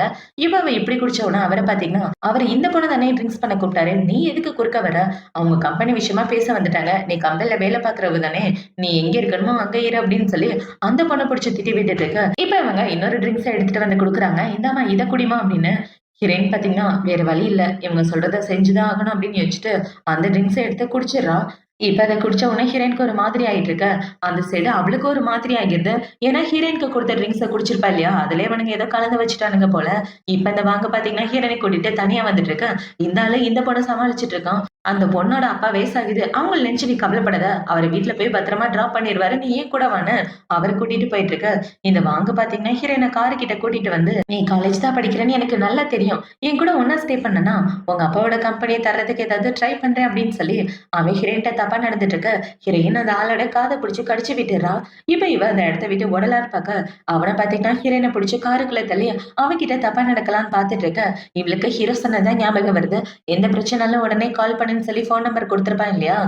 அவ இப்படி குடிச்ச உடனே அவர பாத்தீங்கன்னா, "அவரு இந்த பொண்ண தானே ட்ரிங்க்ஸ் பண்ண கூப்பிட்டாரு. நீ எதுக்கு குறுக்க வர? அவங்க கம்பெனி விஷயமா பேச வந்துட்டாங்க. நீ கம்பெனில வேலை பார்க்கிறவ தானே. நீ எங்க இருக்கணுமோ அங்க இரு" அப்படின்னு சொல்லி அந்த பொண்ண புடிச்சு திட்டி விட்டுட்டு இருக்க, இப்ப இவங்க இன்னொரு ட்ரிங்க்ஸ எடுத்துட்டு வந்து குடுக்குறாங்க. "இந்தாம்மா இத குடிம்மா" அப்படின்னு. ஹீரோயின் பாத்தீங்கன்னா, வேற வழி இல்ல. இவங்க சொல்றத செஞ்சு தான் ஆகணும் அப்படின்னு யோசிச்சுட்டு, அந்த ட்ரிங்க்ஸ எடுத்து குடிச்சிடுறா. இப்ப அத குடிச்ச உடனே ஹீரோயினுக்கு ஒரு மாதிரி ஆயிட்டு இருக்க, அந்த சைடு அவளுக்கு ஒரு மாதிரி ஆகிருது. ஏன்னா ஹீரோயினுக்கு குடுத்த ட்ரிங்க்ஸ குடிச்சிருப்பா இல்லையா? அதுலயே இவனுங்க ஏதோ கலந்து வச்சுட்டானுங்க போல. இப்ப இந்த வாங்க பாத்தீங்கன்னா, ஹீரோயின கூட்டிட்டு தனியா வந்துட்டு இருக்க. இந்த ஆளு இந்த பொண்ண சமாளிச்சுட்டு இருக்கான். அந்த பொண்ணோட அப்பா வயசாகுது. அவங்கள நினைச்சு நீ கவலைப்படாத. அவர வீட்ல போய் பத்திரமா டிராப் பண்ணிருவாரு. நீ ஏன் கூட வான்னு அவர கூட்டிட்டு போயிட்டு இருக்க. இந்த வாங்க பாத்தீங்கன்னா, ஹீரோயின காரு கிட்ட கூட்டிட்டு வந்து, "நீ காலேஜ் தான் படிக்கிறன்னு எனக்கு நல்லா தெரியும். என் கூட ஒண்ணா ஸ்டே பண்ணனா, உங்க அப்பாவோட கம்பெனிய தர்றதுக்கு ஏதாவது ட்ரை பண்றேன்" அப்படின்னு சொல்லி அவன் ஹீரோயின்ட்ட தப்பா நடந்துட்டு இருக்க, ஹீரோயின் அந்த ஆளோட காத புடிச்சு கடிச்சு விட்டுர்றா. இப்ப இவ அந்த இடத்த விட்டு ஓடலான்னு பாக்க, அவன பாத்தீங்கன்னா ஹீரோயின புடிச்சு காருக்குள்ள தள்ளி அவகிட்ட தப்பா நடக்கலான்னு பாத்துட்டு இருக்க, இவளுக்கு ஹீரோ சொன்னது தான் ஞாபகம் வருது. எந்த பிரச்சனைனாலும் உடனே கால் பண்ணுன்னு சொல்லி ஃபோன் நம்பர் குடுத்திருப்பான் இல்லையா?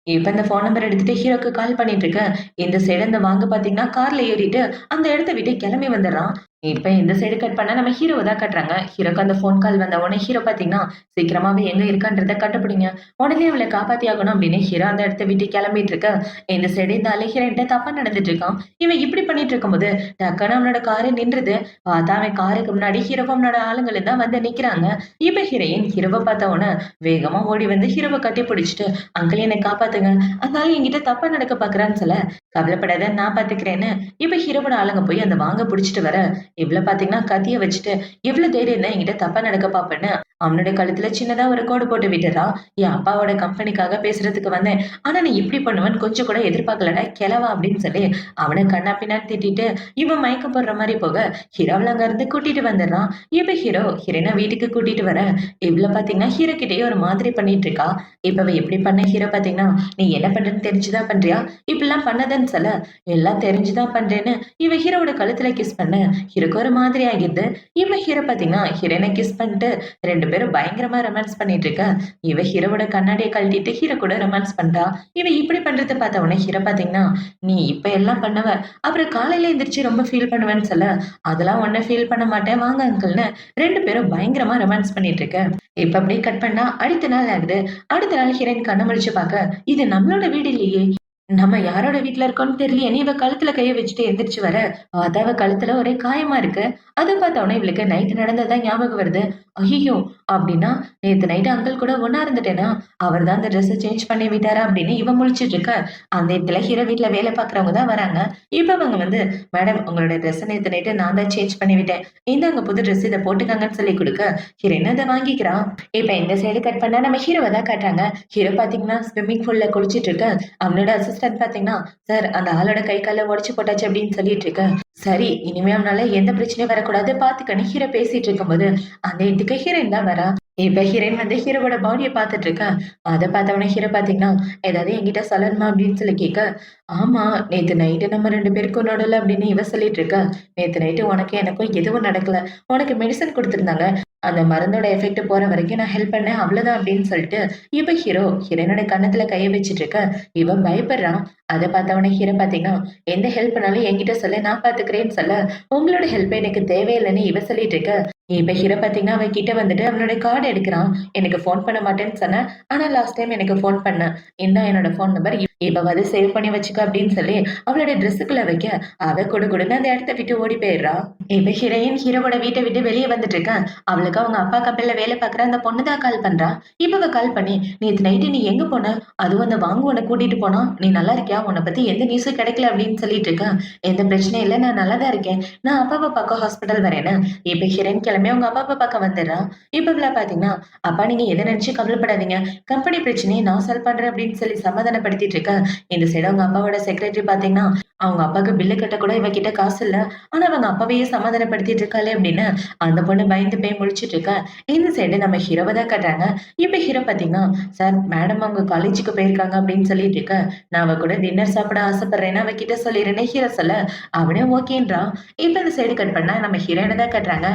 இப்ப இந்த ஃபோன் நம்பர் எடுத்துட்டு ஹீரோக்கு கால் பண்ணிட்டு இருக்கேன். இந்த சைடு அந்த வாங்க பாத்தீங்கன்னா கார்ல ஏறிட்டு அந்த இடத்த விட்டு கிளம்பி வந்துடுறான். இப்ப இந்த சைடு கட் பண்ணா நம்ம ஹீரோவ தான் காட்டுறாங்க. ஹீரோக்கு அந்த ஃபோன் கால் வந்த உடனே ஹீரோ பாத்தீங்கன்னா, "சீக்கிரமாவே எங்க இருக்கான்றத கண்டுபிடிங்க. உடனே அவள காப்பாத்தி ஆகணும்" அப்படின்னு ஹீரோ அந்த இடத்த விட்டு கிளம்பிட்டு இருக்க. இந்த சைடு இந்த ஆளு ஹீரோயின்ட்ட தப்பா நடந்துட்டு இருக்கான். இவன் இப்படி பண்ணிட்டு இருக்கும்போது டக்குன்னு அவனோட காரு நின்றுது. பார்த்தா அவன் காருக்கு முன்னாடி ஹீரோவும் அவனோட ஆளுங்களும் தான் வந்து நிக்கிறாங்க. இப்ப ஹீரோயின் ஹீரோவ பார்த்த உடனே வேகமா ஓடி வந்து ஹீரோவ கட்டி பிடிச்சிட்டு, "அங்கிள் என்ன காப்பாத்துங்க. அந்த ஆளு என்கிட்ட தப்பா நடக்க பாக்குறான்னு" சொல்ல, "கவலைப்படாத நான் பாத்துக்கிறேன்னு" இப்ப ஹீரோவோட ஆளுங்க போய் அந்த வாங்க புடிச்சிட்டு வர, இவ்ள பாத்தீங்கன்னா கத்திய வச்சுட்டு, "எவ்ளோ தைரியம் இருந்தா என்கிட்ட தப்பா நடக்க பாப்பேன்னு" அவனுடைய கழுத்துல சின்னதா ஒரு கோடு போட்டு விட்டுறா. "என் அப்பாவோட கம்பெனிக்காக பேசுறதுக்கு வந்தேன். ஆனா நீ இப்படி பண்ணுவேன்னு கொஞ்சம் கூட எதிர்பார்க்கலடா கிழவா" அப்படின்னு சொல்லி அவன கன்னா பின்னான்னு திட்டிட்டு, இவன் மயக்கம் போடுற மாரி போக, ஹீரோவ அங்க இருந்து கூட்டிட்டு வந்துடுறான். இப்ப ஹீரோ ஹீரோயின வீட்டுக்கு கூட்டிட்டு வர, இவ்ள பாத்தீங்கன்னா ஹீரோ கிட்டயே ஒரு மாதிரி பண்ணிட்டு இருக்கா. இப்ப அவ எப்படி பண்ண ஹீரோ பாத்தீங்கன்னா, "நீ என்ன பண்றன்னு தெரிஞ்சுதான் பண்றியா? இப்படிலாம் பண்ணாதன்னு" சொல்ல, "எல்லாம் தெரிஞ்சுதான் பண்றேன்னு" இவ ஹீரோவோட கழுத்துல கிஸ் பண்ண, ஹீரோக்கு ஒரு மாதிரி ஆகிடுது. இவ ஹீரோ பாத்தீங்கன்னா, ஹீரோயின கிஸ் பண்ணிட்டு 2 பேரும் பயங்கரமா ரொமான்ஸ் பண்ணிட்டு இருக்க. இவ ஹீரோவோட கண்ணாடிய கழட்டிட்டு ஹீரோ கூட ரொமான்ஸ் பண்றா. இவ இப்படி பண்றத பார்த்த உடனே ஹீரோ பாத்தீங்கன்னா, "நீ இப்ப எல்லாம் பண்ணுவ. அப்புறம் காலையில எந்திரிச்சு ரொம்ப ஃபீல் பண்ணுவேன்னு" சொல்ல, "அதெல்லாம் ஒண்ணும் ஃபீல் பண்ண மாட்டேன். வாங்க அங்கிள்ன்னு" 2 பேரும் பயங்கரமா ரொமான்ஸ் பண்ணிட்டு இருக்க. இப்ப அப்படியே கட் பண்ணா அடுத்த நாள் ஆகுது. அடுத்த நாள் ஹீரோயின் கண்ண முழிச்சு பாக்க, "இது நம்மளோட வீடு இல்லையே! நம்ம யாரோட வீட்ல இருக்கோம்னு தெரியலையே!" இவ கழுத்துல கைய வச்சுட்டு எந்திரிச்சு வர, பார்த்தா அவ கழுத்துல ஒரே காயமா இருக்கு. அத பார்த்த உடனே இவளுக்கு நைட் நடந்ததுதான் ஞாபகம் வருது. "ஐய்யய்யோ! அப்படின்னா நேத்து நைட் அங்கிள் கூட ஒண்ணா இருந்துட்டேனா? அவர் தான் அந்த ட்ரெஸ்ஸ சேஞ்ச் பண்ணி விட்டாரா?" அப்படின்னு இவ முழிச்சுட்டு இருக்க. அந்த இடத்துல ஹீரோ வீட்ல வேலை பார்க்குறவங்க தான் வராங்க. இப்ப அவங்க வந்து, "மேடம் உங்களோட ட்ரெஸ்ஸ நேத்து நைட்டு நான் தான் சேஞ்ச் பண்ணி விட்டேன். இந்தாங்க புது ட்ரெஸ் இத போட்டுக்கங்கன்னு" சொல்லி குடுக்க, ஹீரோயின் அத வாங்கிக்கிறா. இப்ப இந்த சைடு கட் பண்ணா நம்ம ஹீரோவ தான் காட்டுறாங்க. ஹீரோ பார்த்தீங்கன்னா ஸ்விம்மிங் பூல்ல குளிச்சிட்டு இருக்க. அவனோட அசிஸ்டன்ட் பார்த்தீங்கன்னா, "சார் அந்த ஆளோட கை கால உடைச்சு போட்டாச்சு" அப்படின்னு சொல்லிட்டு இருக்க. சரி இனிமே அவனால எந்த பிரச்சனையும் வரக்கூடாது பார்த்துக்கன்னு ஹீரோ பேசிட்டு இருக்கும்போது, அந்த இடத்துக்கு ஹீரோயின் தான் வரா. இப்ப ஹீரோயின் வந்து ஹீரோவோட பாடிய பார்த்துட்டு இருக்கா. அத பார்த்தவொடனே ஹீரோ பார்த்தீங்கன்னா, "ஏதாவது என்கிட்ட சொல்லணுமா?" அப்படின்னு சொல்லி கேட்க, "ஆமா நேத்து நைட்டு நம்ம 2 பேருக்கும் நடுவுல" அப்படின்னு இவ சொல்லிட்டு இருக்கா. "நேத்து நைட்டு உனக்கும் எனக்கும் எதுவும் நடக்கல. உனக்கு மெடிசின் குடுத்துருந்தாங்க. அந்த மருந்தோட எஃபெக்ட் போற வரைக்கும் நான் ஹெல்ப் பண்ணேன் அவ்வளவுதான்" அப்படின்னு சொல்லிட்டு, இப்ப ஹீரோயினோட கன்னத்துல கைய வச்சுட்டு இருக்க. இவன் பயப்படுறான். அத பார்த்தவொடனே ஹீரோ பார்த்தீங்கன்னா, "எந்த ஹெல்ப்னாலும் என்கிட்ட சொல்லு நான் பார்த்துக்கிறேன்னு" சொல்ல, "உங்களோட ஹெல்ப் எனக்கு தேவையில்லன்னு" இவ சொல்லிட்டு இருக்க. இப்ப ஹீரோ பார்த்தீங்கன்னா, அவன் கிட்ட வந்துட்டு அவனோட கார்ட் எடுக்குறான். "எனக்கு ஃபோன் பண்ண மாட்டேன்னு சொன்ன. ஆனா லாஸ்ட் டைம் எனக்கு ஃபோன் பண்ண. இந்தா என்னோட ஃபோன் நம்பர். இப்பவாது சேவ் பண்ணி வச்சுக்க" அப்படின்னு சொல்லி அவளோட ட்ரெஸ்ஸுக்குள்ள வைக்க, அவ குடுகுடுன்னு அந்த இடத்த விட்டு ஓடி போயிடுறா. இப்ப ஹீரோயின் ஹீரோவோட வீட்ட விட்டு வெளிய வந்துட்டு இருக்கா. அவளுக்கு அவங்க அப்பா கம்பெனில வேலை பார்க்குற அந்த பொண்ணு தான் கால் பண்றா. இப்ப அவ கால் பண்ணி, "நேத்து நைட்டு நீ எங்க போன? அதுவும் அந்த வாங்கு உன்ன கூட்டிட்டு போனா. நீ நல்லா இருக்கியா? உன்ன பத்தி எந்த நியூஸும் கிடைக்கல" அப்படின்னு சொல்லிட்டு இருக்கா. "எந்த பிரச்சனையும் இல்ல. நான் நல்லா தான் இருக்கேன். நான் அப்பாவ பார்க்க ஹாஸ்பிட்டல் வரேன்னு" இப்ப ஹீரோயின் கிளம்பி அவங்க அப்பாவ பார்க்க வந்துடுறா. இப்ப இவள பார்த்தீங்கன்னா, "அப்பா நீங்க எத நினைச்சும் கவலைப்படாதீங்க. கம்பெனி பிரச்சனைய நான் சால்வ் பண்றேன்" அப்படின்னு சொல்லி சமாதானப்படுத்திட்டு இருக்கா. இந்த சைடு அவங்க அப்பாவோட செக்ரட்டரி பார்த்தீங்கன்னா, அவங்க அப்பாக்கு பில்லு கட்ட கூட இவ கிட்ட காசு இல்ல. ஆனா அவங்க அப்பாவையே சமாதானப்படுத்திட்டு இருக்காளே அப்படின்னு அந்த பொண்ணு பயந்து போய் முழிச்சுட்டு இருக்கா. இந்த சைடு நம்ம ஹீரோவ தான் காட்டுறாங்க. இப்ப ஹீரோ பார்த்தீங்கன்னா, "சார் மேடம் அவங்க காலேஜுக்கு போயிருக்காங்க" அப்படின்னு சொல்லிட்டு இருக்க. "நான் அவ கூட டின்னர் சாப்பிட ஆசைப்படுறேன்னு அவ கிட்ட சொல்லிருன்னு" ஹீரோ சொல்ல, அவனே ஓகேன்றான். இப்ப இந்த சைடு கட் பண்ணா நம்ம ஹீரோயின தான் காட்டுறாங்க.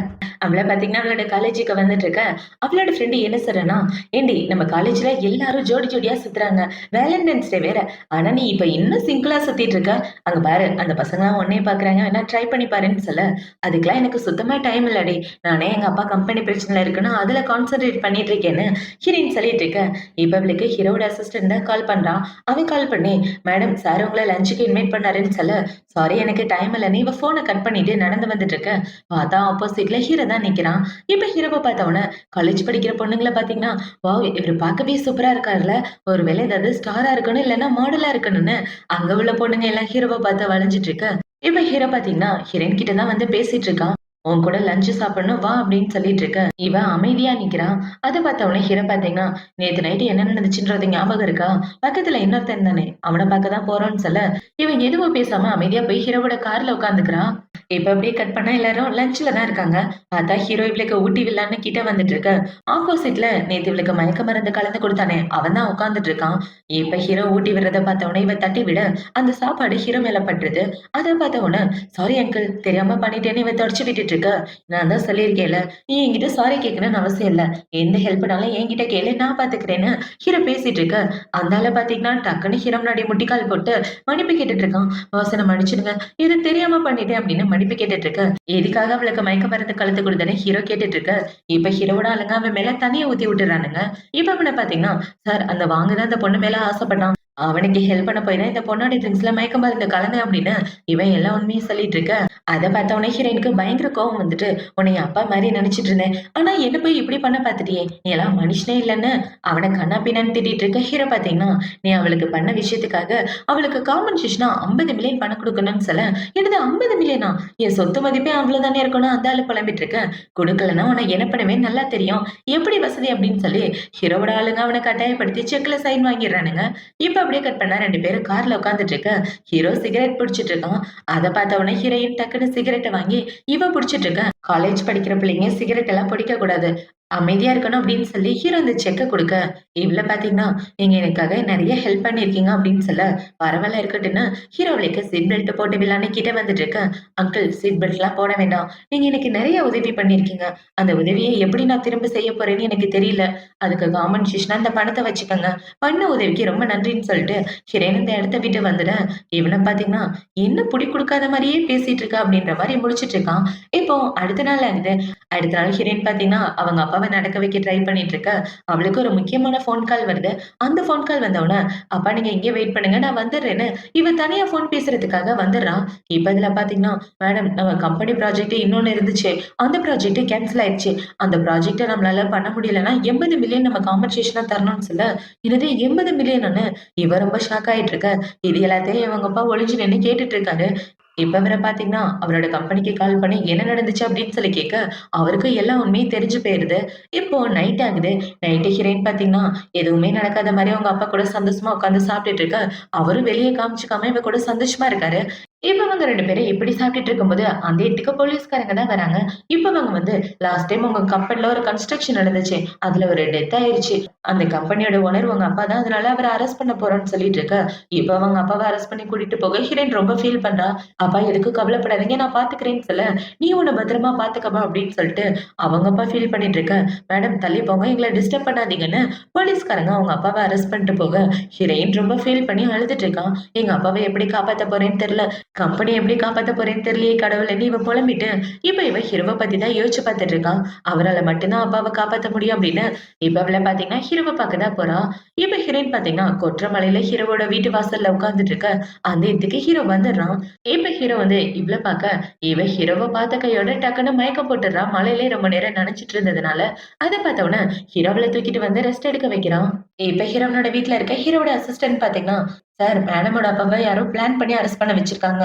அவள பார்த்தீங்கன்னா, அவளோட காலேஜுக்கு வந்துட்டு இருக்க. அவளோட ஃப்ரெண்ட் என்ன சொல்றன்னா, "ஏண்டி நம்ம காலேஜ்ல எல்லாரும் ஜோடி ஜோடியா சுத்துறாங்க. வேலண்டைன்ஸ் டே வேற. ஆனா நீ இப்ப இன்னும் சிங்கிளா சுத்திட்டு இருக்க. அங்க பாரு அந்த பசங்கலாம் உன்னைய பார்க்குறாங்க. வேணா ட்ரை பண்ணி பாருன்னு" சொல்ல, "அதுக்கெல்லாம் எனக்கு சுத்தமா டைம் இல்லடி. நானே எங்க அப்பா கம்பெனி பிரச்சனையில இருக்குன்னு அதுல கான்சன்ட்ரேட் பண்ணிட்டு இருக்கேன்னு" ஹீரோயின் சொல்லிட்டு இருக்க. இப்ப அவளுக்கு ஹீரோவோட அசிஸ்டன்ட் தான் கால் பண்றான். அவன் கால் பண்ணி, "மேடம் சார் உங்கள லஞ்சுக்கு இன்வைட் பண்ணாருன்னு" சொல்ல, "சாரி எனக்கு டைம் இல்லன்னு" இவ ஃபோன கட் பண்ணிட்டு நடந்து வந்துட்டு இருக்க. பார்த்தா ஆப்போசிட்ல ஹீரோ தான் நிக்கிறான். இப்ப ஹீரோவ பார்த்தவுடனே காலேஜ் படிக்கிற பொண்ணுங்கள பார்த்தீங்கன்னா, "வாவ்! இவரு பார்க்கவே சூப்பரா இருக்கார்ல. ஒருவேளை ஏதாவது ஸ்டாரா இருக்கணும், இல்லன்னா மாடலா இருக்கணும்னு" அங்க உள்ள பொண்ணுங்க எல்லாம் ஹீரோவ பார்த்து வளைஞ்சுட்டு இருக்க. இப்ப ஹீரோ பார்த்தீங்கன்னா, ஹீரோயின் கிட்ட தான் வந்து பேசிட்டு இருக்கான். "உன் கூட லஞ்ச் சாப்பிடணும் வா" அப்படின்னு சொல்லிட்டு இருக்க. இவ அமைதியா நிக்கிறா. அத பார்த்தவுடனே ஹீரோ பார்த்தீங்கன்னா, "நேத்து நைட்டு என்ன நடந்துச்சுன்றது ஞாபகம் இருக்கா? பக்கத்துல இன்னொருத்தன் தானே, அவன பார்க்க தான் போறோம்ன்னு" சொல்ல, இவன் எதுவும் பேசாம அமைதியா போய் ஹீரோவோட கார்ல உட்கார்ந்துக்கிறா. இப்ப அப்படியே கட் பண்ணா எல்லாரும் லஞ்ச்ல தான் இருக்காங்க. பார்த்தா ஹீரோ இவளுக்கு ஊட்டி விடலான்னு கிட்ட வந்துட்டு இருக்க. ஆப்போசிட்ல நேத்து இவளுக்கு மயக்க மருந்து கலந்து குடுத்தானே, அவன் தான் உட்கார்ந்துட்டு இருக்கான். இப்ப ஹீரோ ஊட்டி விடுறத பார்த்த உடனே இவ தட்டி விட, அந்த சாப்பாடு ஹீரோ மேல பட்டுருது. அத பார்த்த உடனே, "சாரி அங்கிள் தெரியாம பண்ணிட்டேன்னு" இவ தொடச்சு விட்டுட்டு இருக்க. "நான் தான் சொல்லியிருக்கேன்ல, நீ என்கிட்ட சாரி கேட்கணும்னு அவசியம் இல்ல. எந்த ஹெல்ப்னாலும் என்கிட்ட கேளு நான் பார்த்துக்கிறேன்னு" ஹீரோ பேசிட்டு இருக்க. அந்த ஆள பார்த்தீங்கன்னா, டக்குன்னு ஹீரோ முன்னாடி முட்டிக்கால் போட்டு மன்னிப்பு கேட்டுட்டு இருக்கான். "பாஸ் என்ன மன்னிச்சிடுங்க. இது தெரியாம பண்ணிட்டேன்" அப்படின்னு மன்னிப்பு கேட்டுட்டு இருக்க. எதுக்காக அவளுக்கு மயக்க மருந்து கலந்து குடுத்தேன்னு ஹீரோ கேட்டுட்டு இருக்க. இப்ப ஹீரோவோட ஆளுங்க அவன் மேல தண்ணிய ஊத்தி விட்டுறானுங்க. இப்ப அவன பாத்தீங்கன்னா, "சார் அந்த வாங்க தான் அந்த பொண்ணு மேல ஆசைப்பட்டான். அவனுக்கு ஹெல்ப் பண்ண போய் தான் இந்த பொண்ணோட ட்ரிங்க்ஸ்ல மயக்க மருந்து கலந்தேன்" அப்படின்னு இவன் எல்லா உண்மையும் சொல்லிட்டு இருக்க. அத பார்த்த உடனே ஹீரோயினுக்கு பயங்கர கோவம் வந்துட்டு, "உன்னை என் அப்பா மாரி நெனச்சுட்டு இருந்தேன். ஆனா என்ன போய் இப்படி பண்ண பாத்துட்டியே! நீ எல்லாம் மனுஷனே இல்லன்னு" அவன கன்னா பின்னான்னு திட்டிட்டு இருக்க. ஹீரோ பாத்தீங்கன்னா, "நீ அவளுக்கு பண்ண விஷயத்துக்காக அவளுக்கு காம்பன்சேஷனா 50 மில்லியன் பணம் குடுக்கணும்னு சொல்ல, என்னது 50 மில்லியனா? என் சொத்து மதிப்பே அவ்வளவு தானே இருக்கணும்" அந்த ஆளு புலம்பிட்டு இருக்க. "குடுக்கலன்னா உன்னை என்ன பண்ணுவேன்னு நல்லா தெரியும். எப்படி வசதி" அப்படின்னு சொல்லி ஹீரோவோட ஆளுங்க அவன கட்டாயப்படுத்தி செக்ல சைன் வாங்கிடுறானுங்க. இப்ப அப்படியே கட் பண்ணா 2 பேரும் கார்ல உட்கார்ந்துட்டு இருக்க. ஹீரோ சிகரெட் புடிச்சிட்டு இருக்கான். அத பார்த்த உடனே ஹீரோயின் டக்குனு சிகரெட்ட வாங்கி இவ புடிச்சிட்டு இருக்க. காலேஜ் படிக்கிற பிள்ளைங்க சிகரெட் எல்லாம் புடிக்க கூடாது. அமைதியா இருக்கணும் அப்படின்னு சொல்லி ஹீரோ இந்த செக்க குடுக்க, இவள பாத்தீங்கன்னா, "நீங்க எனக்காக நெறைய ஹெல்ப் பண்ணியிருக்கீங்க" அப்படின்னு சொல்ல, பரவால்ல இருக்கட்டுன்னு ஹீரோவுக்கு சீட் பெல்ட் போட்டு விடலான்னு கிட்ட வந்துட்டு இருக்க. "அங்கிள் சீட் பெல்ட்லாம் போட வேண்டாம். நீங்க எனக்கு நெறைய உதவி பண்ணியிருக்கீங்க. அந்த உதவிய எப்படி நான் திரும்ப செய்ய போறேன்னு எனக்கு தெரியல. அதுக்கு காம்பன்சேஷனா இந்த பணத்த வச்சுக்கங்க. பண்ண உதவிக்கு ரொம்ப நன்றின்னு" சொல்லிட்டு ஹீரோயின் இந்த இடத்த விட்டு வந்துட, இவன பாத்தீங்கன்னா, "என்ன புடி குடுக்காத மாரியே பேசிட்டு இருக்க" அப்படின்ற மாரி முழிச்சிட்டு இருக்கான். இப்போ அடுத்த நாள் ஆகுது. அடுத்த நாள் ஹீரோயின் பாத்தீங்கன்னா, அவங்க அப்பாவ நடக்க வைக்க ட்ரை பண்ணிட்டு இருக்க. அவளுக்கு ஒரு முக்கியமான ஃபோன் கால் வருது. அந்த ஃபோன் கால் வந்தவுடனே, "அப்பா நீங்க இங்கே வெயிட் பண்ணுங்க. நான் வந்துடுறேன்னு" இவ தனியா ஃபோன் பேசுறதுக்காக வந்துடுறா. இப்ப இதுல பாத்தீங்கன்னா, "மேடம் நம்ம கம்பெனி ப்ராஜெக்ட் இன்னொன்னு இருந்துச்சு. அந்த ப்ராஜெக்ட் கேன்சல் ஆயிடுச்சு. அந்த ப்ராஜெக்ட்ட நம்மளால பண்ண முடியலன்னா 80 மில்லியன் நம்ம காம்பன்சேஷனா தரணும்னு" சொல்ல, "என்னது 80 மில்லியனான்னு?" இவ ரொம்ப ஷாக் ஆயிட்டு இருக்க. இது எல்லாத்தையும் இவங்க அப்பா ஒளிஞ்சு நின்னு கேட்டுட்டு இருக்காரு. இப்ப வேற பாத்தீங்கன்னா, அவரோட கம்பெனிக்கு கால் பண்ணி என்ன நடந்துச்சு அப்படின்னு சொல்லி கேட்க, அவருக்கு எல்லா உண்மையும் தெரிஞ்சு போயிருது. இப்போ நைட் ஆகுது. நைட்டு ஹீரோயின் பாத்தீங்கன்னா, எதுவுமே நடக்காத மாரி அவங்க அப்பா கூட சந்தோஷமா உட்கார்ந்து சாப்பிட்டுட்டு இருக்க. அவரும் வெளிய காமிச்சுக்காம இவ கூட சந்தோஷமா இருக்காரு. இப்ப அவங்க 2 பேரும் இப்படி சாப்பிட்டுட்டு இருக்கும்போது, அந்த இடத்துக்கு போலீஸ்காரங்க தான் வராங்க. இப்ப அவங்க வந்து, "லாஸ்ட் டைம் உங்க கம்பெனில ஒரு கன்ஸ்ட்ரக்ஷன் நடந்துச்சு. அதுல ஒரு டெத் ஆயிருச்சு. அந்த கம்பெனியோட ஓனர் உங்க அப்பா தான். அதனால அவர அரெஸ்ட் பண்ண போறோம்ன்னு" சொல்லிட்டு இருக்க. இப்ப அவங்க அப்பாவ அரெஸ்ட் பண்ணி கூட்டிட்டு போக ஹீரோயின் ரொம்ப ஃபீல் பண்றா. "அப்பா எதுக்கும் கவலைப்படாதீங்க. நான் பாத்துக்கிறேன்னு" சொல்ல, "நீ உன்ன பத்திரமா பாத்துக்கம்மா" அப்படின்னு சொல்லிட்டு அவங்க அப்பா ஃபீல் பண்ணிட்டு இருக்க. "மேடம் தள்ளி போங்க. எங்கள டிஸ்டர்ப் பண்ணாதீங்கன்னு" போலீஸ்காரங்க அவங்க அப்பாவ அரெஸ்ட் பண்ணிட்டு போக, ஹீரோயின் ரொம்ப ஃபீல் பண்ணி அழுதுட்டு இருக்கா. "எங்க அப்பாவ எப்படி காப்பாத்த போறேன்னு தெரியல. கம்பெனி எப்படி காப்பாத்த போறேன்னு தெரியலையே கடவுளேன்னு" இவ புலம்பிட்டு, இப்ப இவ ஹீரோவ பத்தி தான் யோசிச்சு பார்த்துட்டு இருக்கா. அவரால மட்டும் தான் அப்பாவ காப்பாத்த முடியும் அப்படின்னு. இப்ப அவள பாத்தீங்கன்னா ஹீரோவ பாக்க தான் போறா. இப்ப ஹீரோயின் பாத்தீங்கன்னா கொற்ற ஹீரோவோட வீட்டு வாசல்ல உட்கார்ந்துட்டு இருக்க. அந்த இடத்துக்கு ஹீரோ வந்துடுறான். இப்ப ஹீரோ வந்து இவள பாக்க, இவ ஹீரோவ பார்த்த கையோட டக்குன்னு மயக்கம் போட்டுடுறா. மழையிலே ரொம்ப நேரம் நனைஞ்சிட்டு இருந்ததுனால. அத பார்த்த உடனே ஹீரோ அவள தூக்கிட்டு வந்து ரெஸ்ட் எடுக்க வைக்கிறான். இப்ப ஹீரோவனோட வீட்ல இருக்க ஹீரோவோட அசிஸ்டன்ட் பாத்தீங்கன்னா, "சார் மேடமோட அப்பாவ யாரோ பிளான் பண்ணி அரெஸ்ட் பண்ண வச்சிருக்காங்க.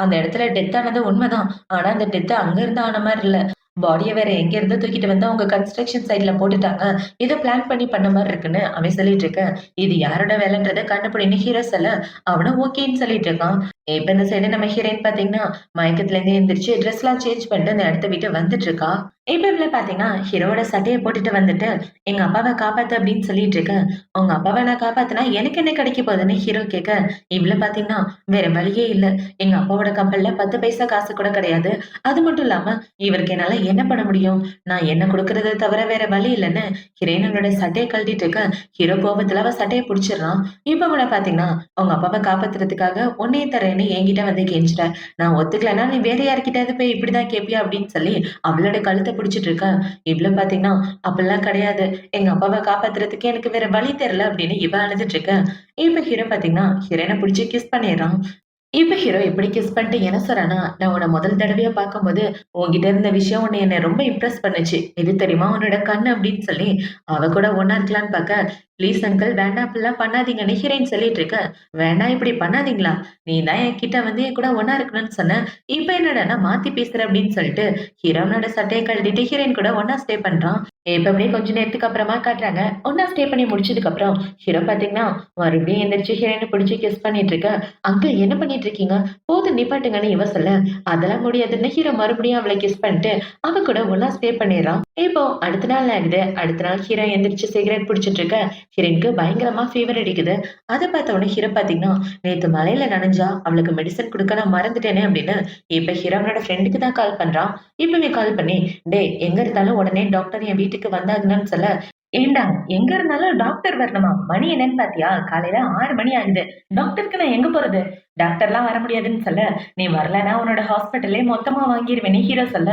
அந்த இடத்துல டெத் ஆனது உண்மதான். ஆனா அந்த டெத் அங்க இருந்து ஆன மாரி இல்ல. பாடிய வேற எங்க இருந்தோ தூக்கிட்டு வந்து அவங்க கன்ஸ்ட்ரக்ஷன் சைட்ல போட்டுட்டாங்க. ஏதோ பிளான் பண்ணி பண்ண மாரி இருக்குன்னு" அவன் சொல்லிட்டு இருக்க. இது யாரோட வேலைன்றத கண்டுபிடின்னு ஹீரோ சொல்ல, அவனும் ஓகேன்னு சொல்லிட்டு இருக்கான். இப்ப இந்த சைடு நம்ம ஹீரோயின் பாத்தீங்கன்னா, மயக்கத்துல இருந்து எந்திரிச்சு ட்ரெஸ்லாம் சேஞ்ச் பண்ணிட்டு அந்த இடத்த விட்டு வந்துட்டு இருக்கா. இப்ப இவள பாத்தீங்கன்னா, ஹீரோவோட சட்டைய போட்டுட்டு வந்துட்டு, "எங்க அப்பாவ காப்பாத்து" அப்படின்னு சொல்லிட்டு இருக்க. "உங்க அப்பாவ நான் காப்பாத்துனா எனக்கு என்ன கிடைக்க போகுதுன்னு" ஹீரோ கேட்க, இவள பாத்தீங்கன்னா, "வேற வழியே இல்ல. எங்க அப்பாவோட கம்பெனில 10 பைசா காசு கூட கிடையாது. அது மட்டும் இல்லாம இவருக்கு என்னால என்ன பண்ண முடியும்? நான் என்ன குடுக்கறத தவிர வேற வழி இல்லன்னு" ஹீரோயினோட சட்டைய கழட்டிட்டு இருக்க. ஹீரோ கோவத்துல அவ சட்டைய புடிச்சிடுறான். இப்ப அவள பாத்தீங்கன்னா, "உங்க அப்பாவ காப்பாத்துறதுக்காக உன்னையும் தர்றேன்னு என்கிட்ட வந்து கெஞ்சுற. நான் ஒத்துக்கலன்னா நீ வேற யார்கிட்டயாவது போய் இப்படிதான் கேட்பியா?" அப்படின்னு சொல்லி அவளோட கழுத்த பிடிச்சிட்டு இருக்க. இவளும் பாத்தீங்கன்னா, "அப்படிலாம் கிடையாது. எங்க அப்பாவ காப்பாத்துறதுக்கு எனக்கு வேற வழி தெரியல" அப்படின்னு இவ அழுதுட்டு இருக்க. இப்ப ஹீரோ பாத்தீங்கன்னா, ஹீரோயின புடிச்சு கிஸ் பண்ணிடுறான். இப்ப ஹீரோ எப்படி கிஸ் பண்ணிட்டு என்ன சொல்றான்னா, "நான் உன்ன முதல் தடவையா பார்க்கும்போது, உன்கிட்ட இருந்த விஷயம் உன்னை என்ன ரொம்ப இம்ப்ரெஸ் பண்ணுச்சு. எது தெரியுமா? உன்னோட கண்ணு" அப்படின்னு சொல்லி அவ கூட ஒண்ணா இருக்கலான்னு பார்க்க, "ப்ளீஸ் அங்கிள் வேண்டாம் அப்படிலாம் பண்ணாதீங்கன்னு" ஹீரோயின் சொல்லிட்டு இருக்க. "வேண்டாம் இப்படி பண்ணாதீங்களா? நீ தான் என்கிட்ட வந்து என் கூட ஒண்ணா இருக்கணும்னு சொன்ன. இப்ப என்னடான்னா மாத்தி பேசுற" அப்படின்னு சொல்லிட்டு ஹீரோயினோட சட்டைய கழட்டிட்டு ஹீரோயின் கூட ஒண்ணா ஸ்டே பண்றான். இப்ப அப்படியே கொஞ்ச நேரத்துக்கு அப்புறமா காட்டுறாங்க. ஒண்ணா ஸ்டே பண்ணி முடிச்சதுக்கு அப்புறம், ஹீரோ பாத்தீங்கன்னா, மறுபடியும் எந்திரிச்சு ஹீரோயின புடிச்சு கிஸ் பண்ணிட்டு இருக்க. "அங்கிள் என்ன பண்ணிட்டு இருக்கீங்க? போதும் நிப்பாட்டுங்கன்னு" இவ சொல்ல, அதெல்லாம் முடியாதுன்னு ஹீரோ மறுபடியும் அவள கிஸ் பண்ணிட்டு, அவ கூட ஒண்ணா ஸ்டே பண்ணிர்றான். இப்போ அடுத்த நாள் ஆகுது. அடுத்த நாள் ஹீரோ எந்திரிச்சு சிகரெட் புடிச்சிட்டு இருக்க, ஹீரோயினுக்கு பயங்கரமா ஃபீவர் அடிக்குது. அத பார்த்த உடனே ஹீரோ பாத்தீங்கன்னா, "நேத்து மழையில நனைஞ்சா, அவளுக்கு மெடிசின் குடுக்க நான் மறந்துட்டேனே" அப்படின்னு, இப்ப ஹீரோ அவனோட ஃப்ரெண்டுக்கு தான் கால் பண்றான். இப்பவே கால் பண்ணி, "டேய் எங்க இருந்தாலும் உடனே டாக்டர் என் வீட்டுக்கு வந்தாகணும்னு சொல்ல, ஏன்டா எங்க இருந்தாலும் டாக்டர் வரணுமா? மணி என்னன்னு பாத்தியா? காலையில 6 மணி ஆகுது. டாக்டருக்கு நான் எங்க போறது? டாக்டர்லாம் வர முடியாதுன்னு சொல்ல, நீ வரலன்னா உன்னோட ஹாஸ்பிட்டலே மொத்தமா வாங்கிருவேன்னு" ஹீரோ சொல்ல,